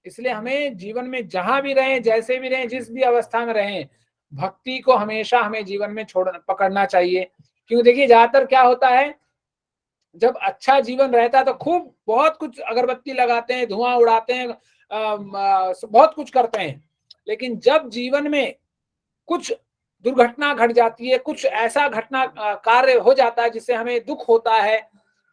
इसलिए हमें जीवन में जहां भी रहें, जैसे भी रहें, जिस भी अवस्था में रहें, भक्ति को हमेशा हमें जीवन में पकड़ना चाहिए। क्योंकि देखिए ज्यादातर क्या होता है, जब अच्छा जीवन रहता है तो खूब बहुत कुछ अगरबत्ती लगाते हैं, धुआं उड़ाते हैं, बहुत कुछ करते हैं, लेकिन जब जीवन में कुछ दुर्घटना घट जाती है, कुछ ऐसा घटना कार्य हो जाता है जिससे हमें दुख होता है,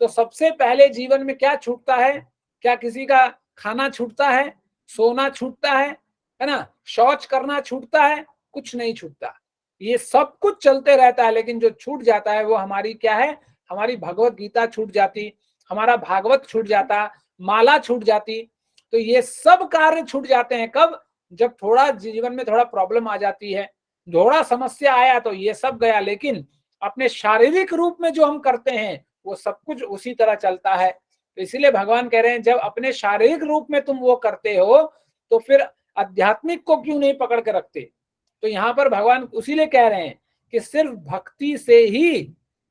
तो सबसे पहले जीवन में क्या छूटता है, क्या किसी का खाना छूटता है, सोना छूटता है ना, शौच करना छूटता है, कुछ नहीं छूटता। ये सब कुछ चलते रहता है, लेकिन जो छूट जाता है वो हमारी क्या है, हमारी भगवत गीता छूट जाती, हमारा भागवत छूट जाता, माला छूट जाती। तो ये सब कार्य छूट जाते हैं कब, जब थोड़ा जीवन में थोड़ा प्रॉब्लम आ जाती है, थोड़ा समस्या आया तो ये सब गया। लेकिन अपने शारीरिक रूप में जो हम करते हैं वो सब कुछ उसी तरह चलता है। तो इसीलिए भगवान कह रहे हैं जब अपने शारीरिक रूप में तुम वो करते हो तो फिर आध्यात्मिक को क्यों नहीं पकड़ के रखते। तो यहाँ पर भगवान उसीलिए कह रहे हैं कि सिर्फ भक्ति से ही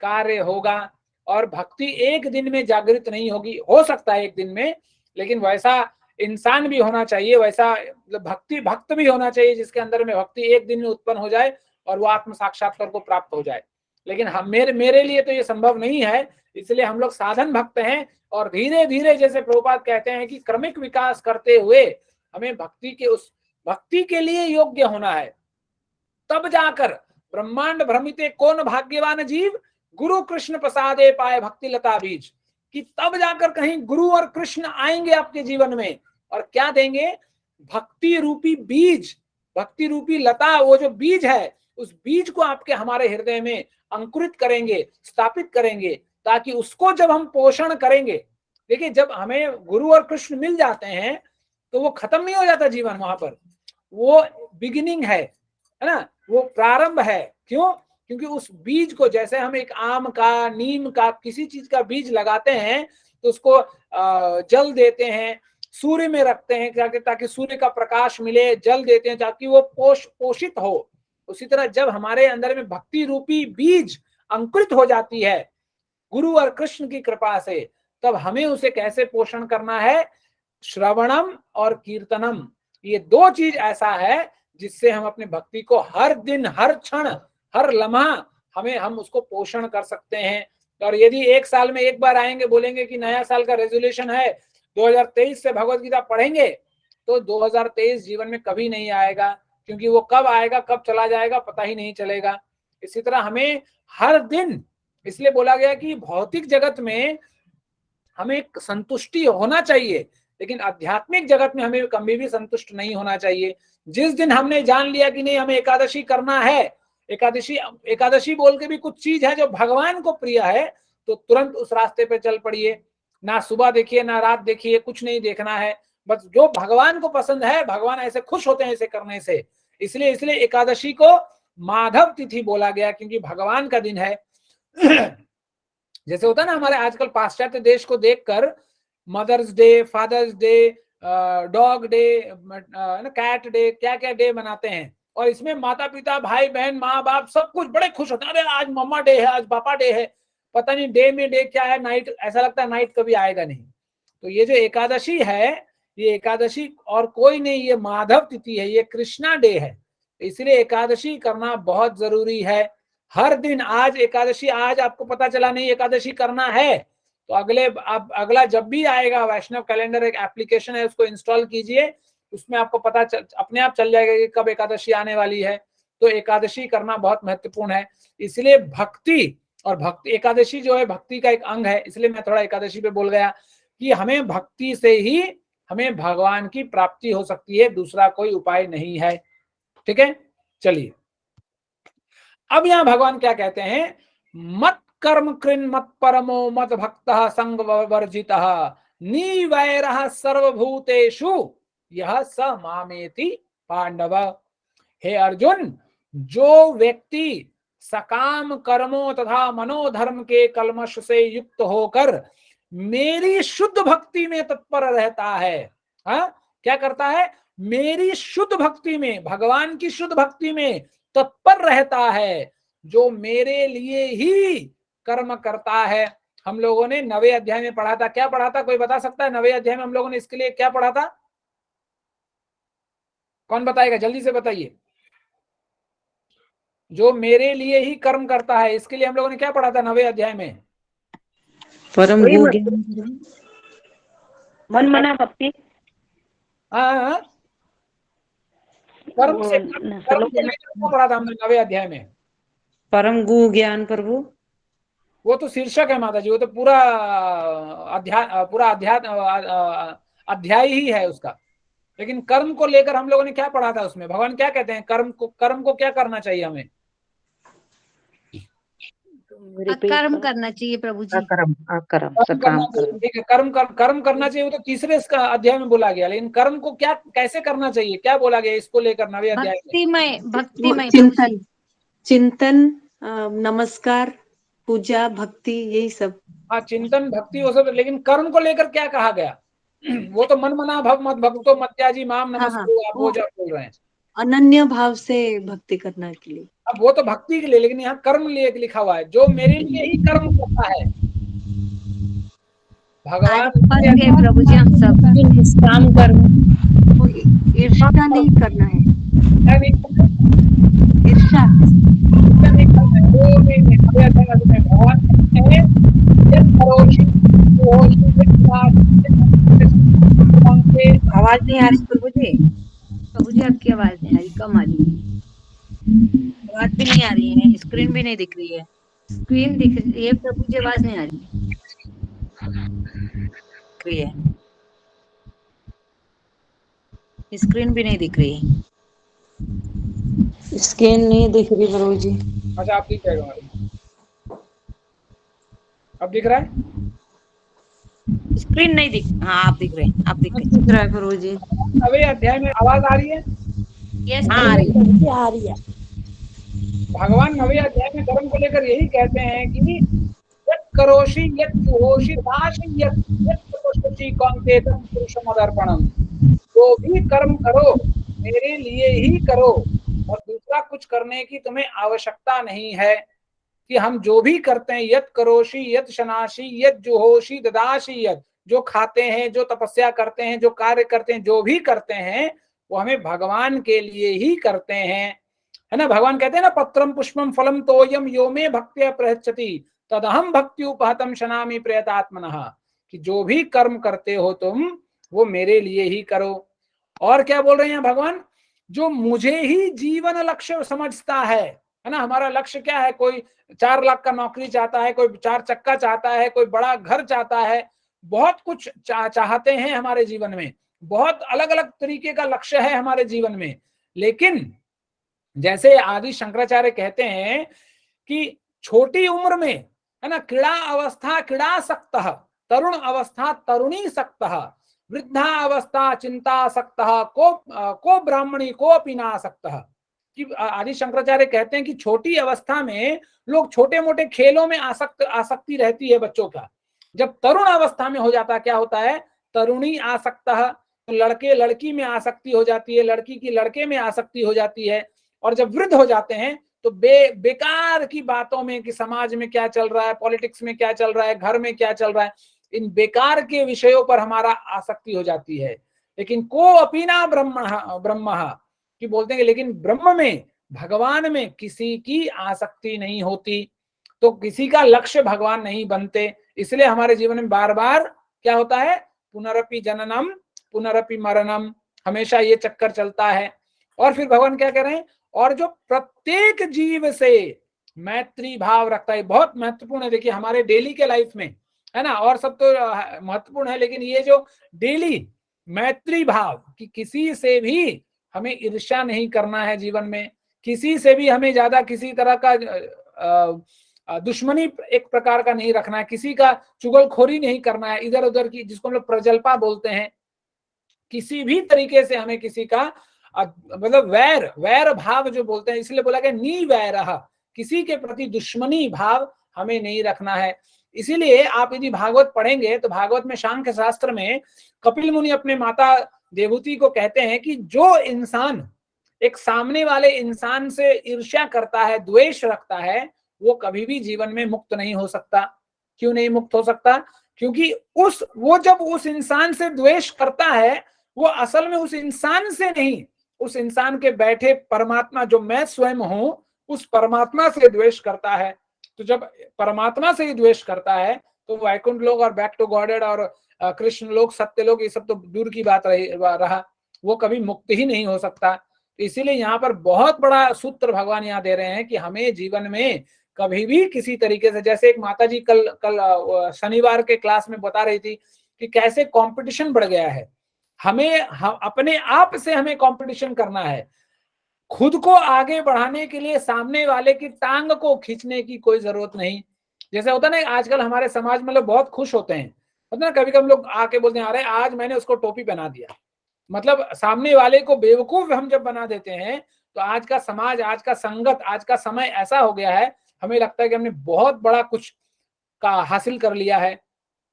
कार्य होगा, और भक्ति एक दिन में जागृत नहीं होगी, हो सकता है एक दिन में, लेकिन वैसा इंसान भी होना चाहिए, वैसा भक्ति भक्त भी होना चाहिए जिसके अंदर में भक्ति एक दिन में उत्पन्न हो जाए और वो आत्म साक्षात्कार को प्राप्त हो जाए। लेकिन हम मेरे लिए तो ये संभव नहीं है, इसलिए हम लोग साधन भक्त हैं, और धीरे धीरे जैसे प्रभुपाद कहते हैं कि क्रमिक विकास करते हुए हमें भक्ति के उस भक्ति के लिए योग्य होना है। तब जाकर ब्रह्मांड भ्रमिते कौन भाग्यवान जीव, गुरु कृष्ण प्रसादे पाए भक्ति लता बीज, कि तब जाकर कहीं गुरु और कृष्ण आएंगे आपके जीवन में और क्या देंगे, भक्ति रूपी बीज, भक्ति रूपी लता, वो जो बीज है उस बीज को आपके हमारे हृदय में अंकुरित करेंगे, स्थापित करेंगे, ताकि उसको जब हम पोषण करेंगे, देखिए जब हमें गुरु और कृष्ण मिल जाते हैं तो वो खत्म नहीं हो जाता जीवन, वहां पर वो बिगिनिंग है ना, वो प्रारंभ है। क्यों, क्योंकि उस बीज को, जैसे हम एक आम का, नीम का, किसी चीज का बीज लगाते हैं तो उसको जल देते हैं, सूर्य में रखते हैं ताकि सूर्य का प्रकाश मिले, जल देते हैं ताकि वो पोषित हो। उसी तरह जब हमारे अंदर में भक्ति रूपी बीज अंकुरित हो जाती है गुरु और कृष्ण की कृपा से, तब हमें उसे कैसे पोषण करना है? श्रवणम और कीर्तनम, ये दो चीज ऐसा है जिससे हम अपनी भक्ति को हर दिन, हर क्षण, हर लम्हा हम उसको पोषण कर सकते हैं। और यदि एक साल में एक बार आएंगे, बोलेंगे कि नया साल का रेजोल्यूशन है 2023 से भगवत गीता पढ़ेंगे, तो 2023 जीवन में कभी नहीं आएगा, क्योंकि वो कब आएगा कब चला जाएगा पता ही नहीं चलेगा। इसी तरह हमें हर दिन, इसलिए बोला गया कि भौतिक जगत में हमें संतुष्टि होना चाहिए, लेकिन आध्यात्मिक जगत में हमें कभी भी संतुष्ट नहीं होना चाहिए। जिस दिन हमने जान लिया कि नहीं हमें एकादशी करना है, एकादशी बोल के भी कुछ चीज है जो भगवान को प्रिय है, तो तुरंत उस रास्ते पे चल पड़िए। ना सुबह देखिए ना रात देखिए, कुछ नहीं देखना है, बस जो भगवान को पसंद है, भगवान ऐसे खुश होते हैं इसे करने से। इसलिए एकादशी को माधव तिथि बोला गया, क्योंकि भगवान का दिन है। जैसे होता है ना हमारे आजकल पाश्चात्य देश को देखकर mother's day, father's day, dog day, cat day, क्या क्या डे मनाते हैं, और इसमें माता पिता, भाई बहन, माँ बाप सब कुछ बड़े खुश होते हैं। अरे आज मम्मा डे है, आज पापा डे है, पता नहीं डे में डे क्या है, नाइट, ऐसा लगता है नाइट कभी आएगा नहीं। तो ये जो एकादशी है, ये एकादशी और कोई नहीं, ये माधव तिथि है, ये कृष्णा डे है। इसलिए एकादशी करना बहुत जरूरी है। हर दिन, आज एकादशी, आज आपको पता चला नहीं एकादशी करना है, तो अगला जब भी आएगा वैष्णव कैलेंडर, एक एप्लीकेशन है, उसको इंस्टॉल कीजिए, उसमें आपको अपने आप चल जाएगा कि कब एकादशी आने वाली है। तो एकादशी करना बहुत महत्वपूर्ण है। इसलिए भक्ति एकादशी जो है भक्ति का एक अंग है, इसलिए मैं थोड़ा एकादशी पे बोल गया कि हमें भक्ति से ही हमें भगवान की प्राप्ति हो सकती है, दूसरा कोई उपाय नहीं है। ठीक है, चलिए अब यहां भगवान क्या कहते हैं? मत कर्म कृन मत परमो मत भक्तः संग वर्जितः निवैरः सर्वभूतेषु यह स मामेति पांडव। हे अर्जुन, जो व्यक्ति सकाम कर्मों तथा मनोधर्म के कलमश से युक्त होकर मेरी शुद्ध भक्ति में तत्पर रहता है, क्या करता है? मेरी शुद्ध भक्ति में, भगवान की शुद्ध भक्ति में तत्पर रहता है, जो मेरे लिए ही कर्म करता है। हम लोगों ने 9वें अध्याय में पढ़ा था, क्या पढ़ा था? कोई बता सकता है? 9वें अध्याय में हम लोगों ने इसके लिए क्या पढ़ा था? कौन बताएगा? जल्दी से बताइए। जो मेरे लिए ही कर्म करता है, इसके लिए हम लोगों ने क्या पढ़ा था 9वें अध्याय में?
परम मन मना भक्ति।
कर्म से क्या पढ़ा था हमने 9वें अध्याय में?
परम गु ज्ञान प्रभु।
वो तो शीर्षक है माता जी, वो तो पूरा अध्याय ही है उसका। लेकिन कर्म को लेकर हम लोगों ने क्या पढ़ा था उसमें? भगवान क्या कहते हैं? कर्म को क्या करना चाहिए हमें?
कर्म करना चाहिए प्रभु जी।
कर्म करना चाहिए, वो तो तीसरे अध्याय में बोला गया। लेकिन कर्म को क्या, कैसे करना चाहिए, क्या बोला गया इसको लेकर 9वें अध्याय में?
भक्तिमय
चिंतन, नमस्कार, पूजा, भक्ति, यही सब।
हाँ, चिंतन, भक्ति, वो सब। लेकिन कर्म को लेकर क्या कहा गया? वो तो मन मना भव मत भक्तो मत्याजी माम नमस्कुरु, आप वो जो बोल रहे हैं,
अनन्य भाव से भक्ति करने के लिए।
अब वो तो भक्ति के लिए, लेकिन यहाँ कर्म लिए लिखा हुआ है, जो मेरे लिए ही कर्म करता है। भगवान
प्रभु जी, हम सब
काम कर्म, ईर्ष्या नहीं करना है, ईर्ष्या
नहीं करना है। भगवान
आवाज नहीं आ रही प्रभु जी।
प्रभु जी आपकी आवाज नहीं आ रही, कम आ रही है।
आवाज भी नहीं आ रही है, स्क्रीन भी नहीं दिख रही है।
स्क्रीन दिख रही है प्रभु जी, आवाज नहीं आ रही
है, स्क्रीन भी नहीं दिख रही।
स्क्रीन नहीं दिख रही प्रभु जी।
अच्छा, आप दिख रहा है? अब दिख रहा है?
स्क्रीन नहीं दिख, हाँ आप दिख रहे हैं, आप दिख
रहा है प्रभु जी।
9वें अध्याय में आवाज आ रही है?
यस,
हाँ आ रही है।
भगवान 9वें अध्याय में कर्म को लेकर यही कहते हैं कि यत् करोषि यत् कुहोषि दासि यत् करोषि कौन्तेय पुरुषमदर्पणम, जो भी कर्म करो मेरे लिए ही करो और दूसरा कुछ करने की तुम्हें आवश्यकता नहीं है। कि हम जो भी करते हैं, यत करोषि यत शनासि यत जुहोषि ददासि यत, जो खाते हैं, जो तपस्या करते हैं, जो कार्य करते हैं, जो भी करते हैं वो हमें भगवान के लिए ही करते हैं, है ना। भगवान कहते हैं ना, पत्रम पुष्पम फलम तोयम यो मे भक्त्या प्रयच्छति तदहम भक्त्युपहतम शनामि प्रयतात्मनः, कि जो भी कर्म करते हो तुम वो मेरे लिए ही करो। और क्या बोल रहे हैं भगवान, जो मुझे ही जीवन लक्ष्य समझता है ना। हमारा लक्ष्य क्या है, कोई 4 लाख का नौकरी चाहता है, कोई 4 चक्का चाहता है, कोई बड़ा घर चाहता है, बहुत कुछ चाहते हैं हमारे जीवन में, बहुत अलग अलग तरीके का लक्ष्य है हमारे जीवन में। लेकिन जैसे आदि शंकराचार्य कहते हैं कि छोटी उम्र में, है ना, क्रीड़ा अवस्था क्रीड़ासक्तः, तरुण अवस्था तरुणी सक्तः, वृद्धा अवस्था चिंतासक्तः, को ब्राह्मणी को अपि नासक्तः। कि आदि शंकराचार्य कहते हैं कि छोटी अवस्था में लोग छोटे मोटे खेलों में आसक्ति रहती है बच्चों का। जब तरुण अवस्था में हो जाता, क्या होता है, तरुणी आसक्तः, लड़के लड़की में आसक्ति हो जाती है, लड़की की लड़के में आसक्ति हो जाती है। और जब वृद्ध हो जाते हैं तो बेकार की बातों में, कि समाज में क्या चल रहा है, पॉलिटिक्स में क्या चल रहा है, घर में क्या चल रहा है, इन बेकार के विषयों पर हमारा आसक्ति हो जाती है। लेकिन को अपीना ब्रह्म कि बोलते हैं, लेकिन ब्रह्म में, भगवान में किसी की आसक्ति नहीं होती, तो किसी का लक्ष्य भगवान नहीं बनते। इसलिए हमारे जीवन में बार बार क्या होता है, पुनरपि जननम पुनरपि मरणम, हमेशा ये चक्कर चलता है। और फिर भगवान क्या कह रहे हैं, और जो प्रत्येक जीव से मैत्री भाव रखता है, बहुत महत्वपूर्ण है। देखिए हमारे डेली के लाइफ में, है ना, और सब तो महत्वपूर्ण है, लेकिन ये जो डेली मैत्री भाव, कि किसी से भी हमें ईर्ष्या नहीं करना है जीवन में, किसी से भी हमें ज्यादा किसी तरह का दुश्मनी एक प्रकार का नहीं रखना है, किसी का चुगलखोरी नहीं करना है, इधर उधर की, जिसको हम लोग प्रजल्पा बोलते हैं, किसी भी तरीके से हमें किसी का मतलब वैर भाव जो बोलते हैं, इसलिए बोला गया नी वैरः, किसी के प्रति दुश्मनी भाव हमें नहीं रखना है। इसीलिए आप यदि भागवत पढ़ेंगे तो भागवत में, सांख्य शास्त्र में कपिल मुनि अपने माता देवहूति को कहते हैं कि जो इंसान एक सामने वाले इंसान से ईर्ष्या करता है, द्वेष रखता है, वो कभी भी जीवन में मुक्त नहीं हो सकता। क्यों नहीं मुक्त हो सकता? क्योंकि वो जब उस इंसान से द्वेष करता है, वो असल में उस इंसान से नहीं, उस इंसान के बैठे परमात्मा जो मैं स्वयं हूं, उस परमात्मा से द्वेष करता है। तो जब परमात्मा से ही द्वेष करता है तो वैकुंठ लोक और बैक टू गॉडेड और कृष्ण लोक, सत्य लोक, ये सब तो दूर की बात रहा, वो कभी मुक्त ही नहीं हो सकता। तो इसीलिए यहाँ पर बहुत बड़ा सूत्र भगवान यहाँ दे रहे हैं कि हमें जीवन में कभी भी किसी तरीके से, जैसे एक माता जी कल शनिवार के क्लास में बता रही थी कि कैसे कंपटीशन बढ़ गया है। हमें अपने आप से हमें कंपटीशन करना है, खुद को आगे बढ़ाने के लिए सामने वाले की टांग को खींचने की कोई जरूरत नहीं। जैसे होता ना, आजकल हमारे समाज में लोग बहुत खुश होते हैं, होता ना, कभी कभी लोग आके बोलते हैं, अरे आज मैंने उसको टोपी पहना दिया, मतलब सामने वाले को बेवकूफ हम जब बना देते हैं, तो आज का समाज, आज का संगत, आज का समय ऐसा हो गया है, हमें लगता है कि हमने बहुत बड़ा कुछ का हासिल कर लिया है।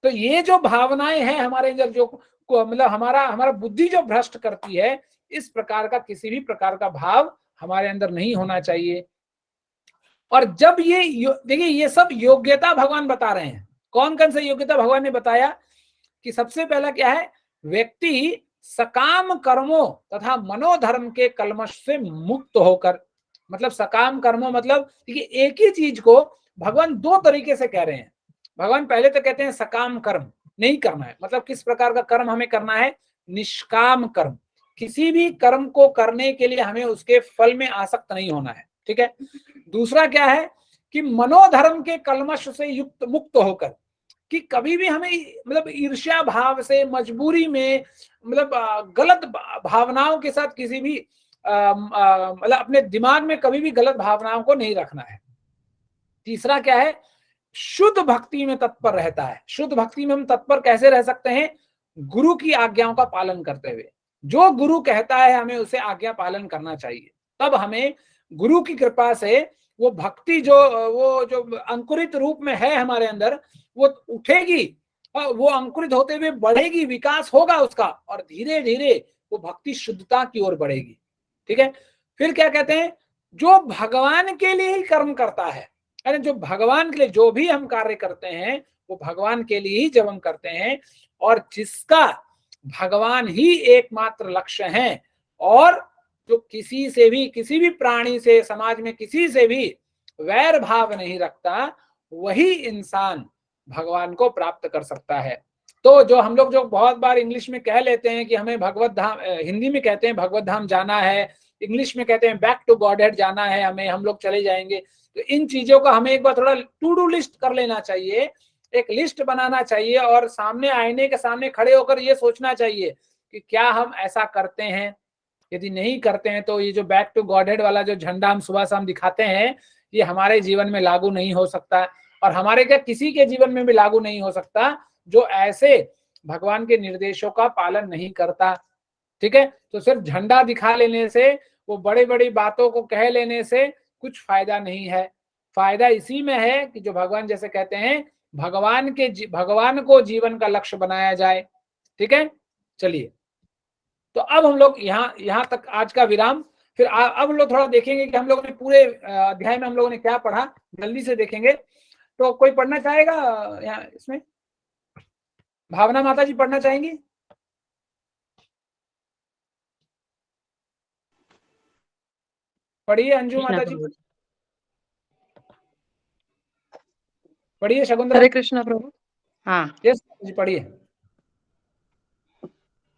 तो ये जो भावनाएं हैं हमारे अंदर, जो मतलब हमारा बुद्धि जो भ्रष्ट करती है, इस प्रकार का किसी भी प्रकार का भाव हमारे अंदर नहीं होना चाहिए। और जब ये देखिए, ये सब योग्यता भगवान बता रहे हैं। कौन कौन से योग्यता भगवान ने बताया? कि सबसे पहला क्या है, व्यक्ति सकाम कर्मों तथा मनोधर्म के कलमश से मुक्त होकर, मतलब सकाम कर्मों मतलब देखिए, एक ही चीज को भगवान दो तरीके से कह रहे हैं। भगवान पहले तो कहते हैं सकाम कर्म नहीं करना है, मतलब किस प्रकार का कर्म हमें करना है, निष्काम कर्म। किसी भी कर्म को करने के लिए हमें उसके फल में आसक्त नहीं होना है, ठीक है। दूसरा क्या है कि मनोधर्म के कलमश से मुक्त होकर, कि कभी भी हमें मतलब ईर्ष्या भाव से, मजबूरी में, मतलब गलत भावनाओं के साथ किसी भी मतलब अपने दिमाग में कभी भी गलत भावनाओं को नहीं रखना है। तीसरा क्या है, शुद्ध भक्ति में तत्पर रहता है। शुद्ध भक्ति में हम तत्पर कैसे रह सकते हैं? गुरु की आज्ञाओं का पालन करते हुए। जो गुरु कहता है हमें उसे आज्ञा पालन करना चाहिए, तब हमें गुरु की कृपा से वो भक्ति जो अंकुरित रूप में है हमारे अंदर, वो उठेगी और वो अंकुरित होते हुए बढ़ेगी, विकास होगा उसका, और धीरे धीरे वो भक्ति शुद्धता की ओर बढ़ेगी। ठीक है, फिर क्या कहते हैं, जो भगवान के लिए ही कर्म करता है, यानी जो भगवान के लिए जो भी हम कार्य करते हैं वो भगवान के लिए ही जब हम करते हैं, और जिसका भगवान ही एकमात्र लक्ष्य है, और जो किसी से भी, किसी भी प्राणी से, समाज में किसी से भी वैर भाव नहीं रखता, वही इंसान भगवान को प्राप्त कर सकता है। तो जो हम लोग जो बहुत बार इंग्लिश में कह लेते हैं कि हमें भगवत धाम, हिंदी में कहते हैं भगवत धाम जाना है, इंग्लिश में कहते हैं बैक टू गॉडहेड जाना है हमें, हम लोग चले जाएंगे, तो इन चीजों का हमें एक बार थोड़ा टू डू लिस्ट कर लेना चाहिए, एक लिस्ट बनाना चाहिए, और सामने आईने के सामने खड़े होकर ये सोचना चाहिए कि क्या हम ऐसा करते हैं। यदि नहीं करते हैं तो ये जो बैक टू गॉडहेड वाला जो झंडा हम सुबह शाम दिखाते हैं, ये हमारे जीवन में लागू नहीं हो सकता, और हमारे क्या किसी के जीवन में भी लागू नहीं हो सकता जो ऐसे भगवान के निर्देशों का पालन नहीं करता। ठीक है, तो सिर्फ झंडा दिखा लेने से, वो बड़ी बड़ी बातों को कह लेने से कुछ फायदा नहीं है। फायदा इसी में है कि जो भगवान जैसे कहते हैं, भगवान को जीवन का लक्ष्य बनाया जाए। ठीक है, चलिए, तो अब हम लोग यहाँ तक आज का विराम। फिर अब हम लोग थोड़ा देखेंगे कि हम लोगों ने पूरे अध्याय में हम लोगों ने क्या पढ़ा, जल्दी से देखेंगे। तो कोई पढ़ना चाहेगा यहाँ इसमें? भावना माता जी पढ़ना चाहेंगी? पढ़िए अंजू माता जी, पढ़िए। शकुंतला,
हरे कृष्णा प्रभु।
हाँ
यस जी, पढ़िए।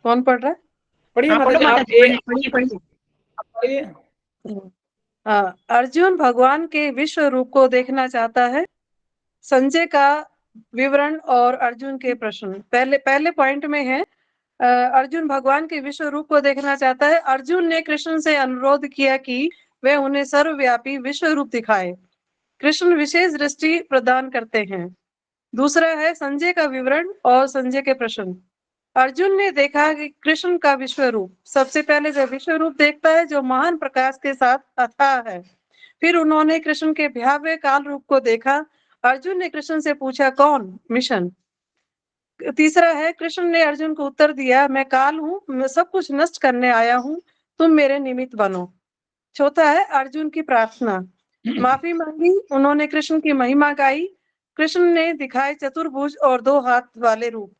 कौन पढ़ रहा है?
पढ़िए
हाँ,
माता
पढ़ो
जी,
माता
आप
जी, पढ़िए पढ़िए।
पढ़िए।
अर्जुन भगवान के विश्व रूप को देखना चाहता है। संजय का विवरण और अर्जुन के प्रश्न। पहले पॉइंट में है, अर्जुन भगवान के विश्व रूप को देखना चाहता है। अर्जुन ने कृष्ण से अनुरोध किया कि वे उन्हें सर्वव्यापी विश्व रूप दिखाए। कृष्ण विशेष दृष्टि प्रदान करते हैं। दूसरा है संजय का विवरण और संजय के प्रश्न। अर्जुन ने देखा कि कृष्ण का विश्व रूप। सबसे पहले जब विश्व रूप देखता है जो महान प्रकाश के साथ अथाह है। फिर उन्होंने कृष्ण के भयावह काल रूप को देखा। अर्जुन ने कृष्ण से पूछा, कौन? मिशन। तीसरा है, कृष्ण ने अर्जुन को उत्तर दिया, मैं काल हूँ, मैं सब कुछ नष्ट करने आया हूँ, तुम मेरे निमित्त बनो। चौथा है अर्जुन की प्रार्थना, माफी मांगी, उन्होंने कृष्ण की महिमा गाई। कृष्ण ने दिखाए चतुर्भुज और 2 हाथ वाले रूप।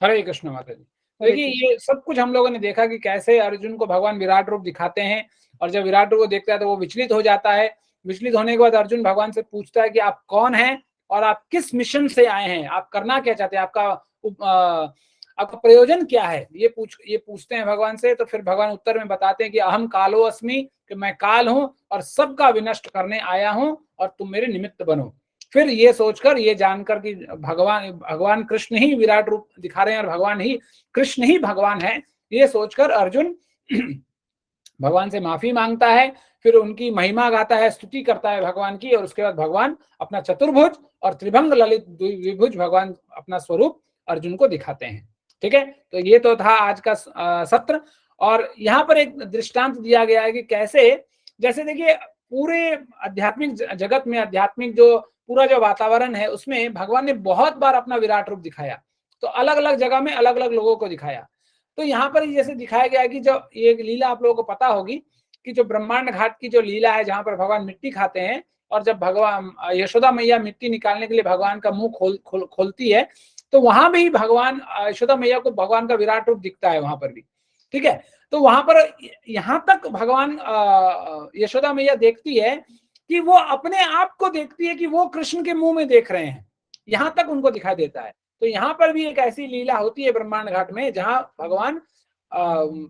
हरे कृष्ण माता जी। देखिए, ये सब कुछ हम लोगों ने देखा कि कैसे अर्जुन को भगवान विराट रूप दिखाते हैं, और जब विराट रूप को देखता है तो वो विचलित हो जाता है। विचलित होने के बाद अर्जुन भगवान से पूछता है कि आप कौन हैं और आप किस मिशन से आए हैं, आप करना क्या चाहते हैं, आपका प्रयोजन क्या है, ये पूछते हैं भगवान से। तो फिर भगवान उत्तर में बताते हैं कि अहम कालो अस्मि, कि मैं काल हूं और सबका विनष्ट करने आया हूं, और तुम मेरे निमित्त बनो। फिर ये सोचकर, ये जानकर कि भगवान कृष्ण ही विराट रूप दिखा रहे हैं और कृष्ण ही भगवान है, ये सोचकर अर्जुन भगवान से माफी मांगता है। फिर उनकी महिमा गाता है, स्तुति करता है भगवान की, और उसके बाद भगवान अपना चतुर्भुज और त्रिभंग ललित द्विभुज भगवान अपना स्वरूप अर्जुन को दिखाते हैं। ठीक है, तो ये तो था आज का सत्र। और यहाँ पर एक दृष्टांत दिया गया है कि कैसे, जैसे देखिए पूरे आध्यात्मिक जगत में, आध्यात्मिक जो पूरा जो वातावरण है उसमें भगवान ने बहुत बार अपना विराट रूप दिखाया, तो अलग अलग जगह में अलग अलग लोगों को दिखाया। तो यहाँ पर जैसे दिखाया गया कि जो ये लीला आप लोगों को पता होगी कि जो ब्रह्मांड घाट की जो लीला है, जहाँ पर भगवान मिट्टी खाते हैं, और जब भगवान यशोदा मैया मिट्टी निकालने के लिए भगवान का मुंह खोलती है, तो वहां भी भगवान यशोदा मैया को भगवान का विराट रूप दिखता है वहां पर भी। ठीक है, तो वहां पर यहाँ तक भगवान यशोदा मैया देखती है कि वो अपने आप को देखती है कि वो कृष्ण के मुंह में देख रहे हैं, यहाँ तक उनको दिखाई देता है। तो यहाँ पर भी एक ऐसी लीला होती है ब्रह्मांड घाट में, जहाँ भगवान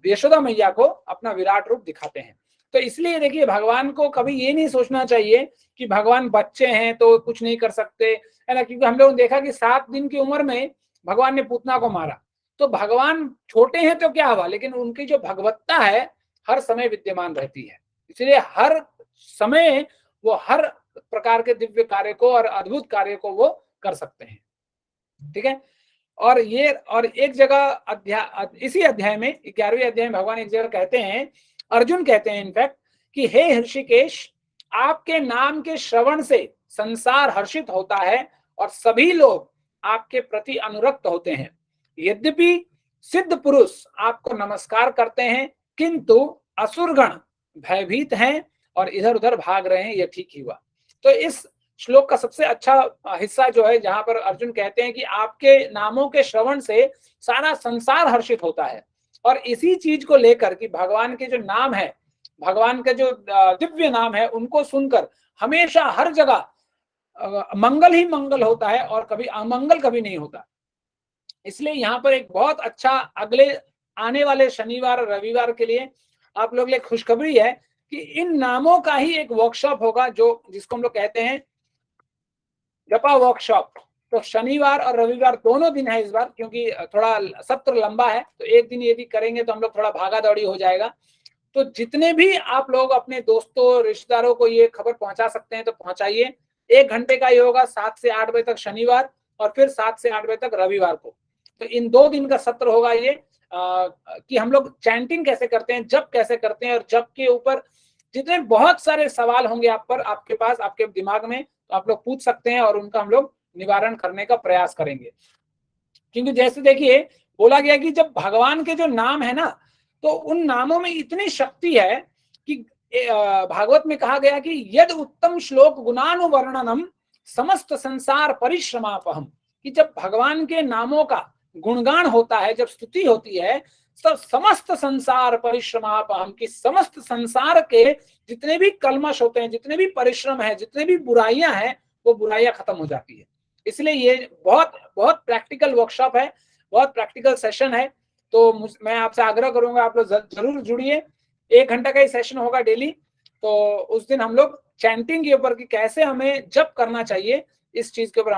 यशोदा मैया को अपना विराट रूप दिखाते हैं। तो इसलिए देखिए, भगवान को कभी ये नहीं सोचना चाहिए कि भगवान बच्चे हैं तो कुछ नहीं कर सकते, है ना, क्योंकि हम लोगों ने देखा कि 7 दिन की उम्र में भगवान ने पूतना को मारा। तो भगवान छोटे हैं तो क्या हुआ, लेकिन उनकी जो भगवत्ता है हर समय विद्यमान रहती है। इसलिए हर समय वो हर प्रकार के दिव्य कार्य को और अद्भुत कार्य को वो कर सकते हैं। ठीक है, और एक जगह इसी अध्याय में 11वें अध्याय में भगवान एक जगह कहते हैं, अर्जुन कहते हैं इनफैक्ट, कि हे हृषिकेश, आपके नाम के श्रवण से संसार हर्षित होता है और सभी लोग आपके प्रति अनुरक्त होते हैं। यद्यपि सिद्ध पुरुष आपको नमस्कार करते हैं, किंतु असुरगण भयभीत हैं और इधर उधर भाग रहे हैं, यह ठीक ही हुआ। तो इस श्लोक का सबसे अच्छा हिस्सा जो है, जहां पर अर्जुन कहते हैं कि आपके नामों के श्रवण से सारा संसार हर्षित होता है, और इसी चीज को लेकर कि भगवान के जो नाम है, भगवान के जो दिव्य नाम है, उनको सुनकर हमेशा हर जगह मंगल ही मंगल होता है और कभी अमंगल कभी नहीं होता। इसलिए यहाँ पर एक बहुत अच्छा अगले आने वाले शनिवार और रविवार के लिए आप लोग लिए खुशखबरी है कि इन नामों का ही एक वर्कशॉप होगा, जो जिसको हम लोग कहते हैं जपा वर्कशॉप। तो शनिवार और रविवार दोनों दिन है इस बार, क्योंकि थोड़ा सत्र लंबा है, तो एक दिन यदि करेंगे तो हम लोग थोड़ा भागा दौड़ी हो जाएगा। तो जितने भी आप लोग अपने दोस्तों रिश्तेदारों को ये खबर पहुंचा सकते हैं तो पहुंचाइए। 1 घंटे का ये होगा, 7 से 8 बजे तक शनिवार और फिर 7 से 8 बजे तक रविवार को। तो इन 2 दिन का सत्र होगा ये, कि हम लोग चैंटिंग कैसे करते हैं, जप कैसे करते हैं, और जप के ऊपर जितने बहुत सारे सवाल होंगे आपके पास, आपके दिमाग में, तो आप लोग पूछ सकते हैं और उनका हम लोग निवारण करने का प्रयास करेंगे। क्योंकि जैसे देखिए बोला गया कि जब भगवान के जो नाम है ना, तो उन नामों में इतनी शक्ति है कि भागवत में कहा गया कि यद उत्तम श्लोक गुणानुवर्णनम समस्त संसार परिश्रमापहम, कि जब भगवान के नामों का गुणगान होता है, जब स्तुति होती है, तो समस्त संसार परिश्रमापहम, की समस्त संसार के जितने भी कलमश होते हैं, जितने भी परिश्रम है, जितने भी बुराइयां हैं, वो बुराइयां खत्म हो जाती है। इसलिए ये बहुत बहुत प्रैक्टिकल वर्कशॉप है, बहुत प्रैक्टिकल सेशन है। तो मैं आपसे आग्रह करूंगा आप लोग जरूर जुड़िए। 1 घंटा का ही सेशन होगा डेली। तो उस दिन हम लोग चैंटिंग के ऊपर कि कैसे हमें जप करना चाहिए, इस चीज के ऊपर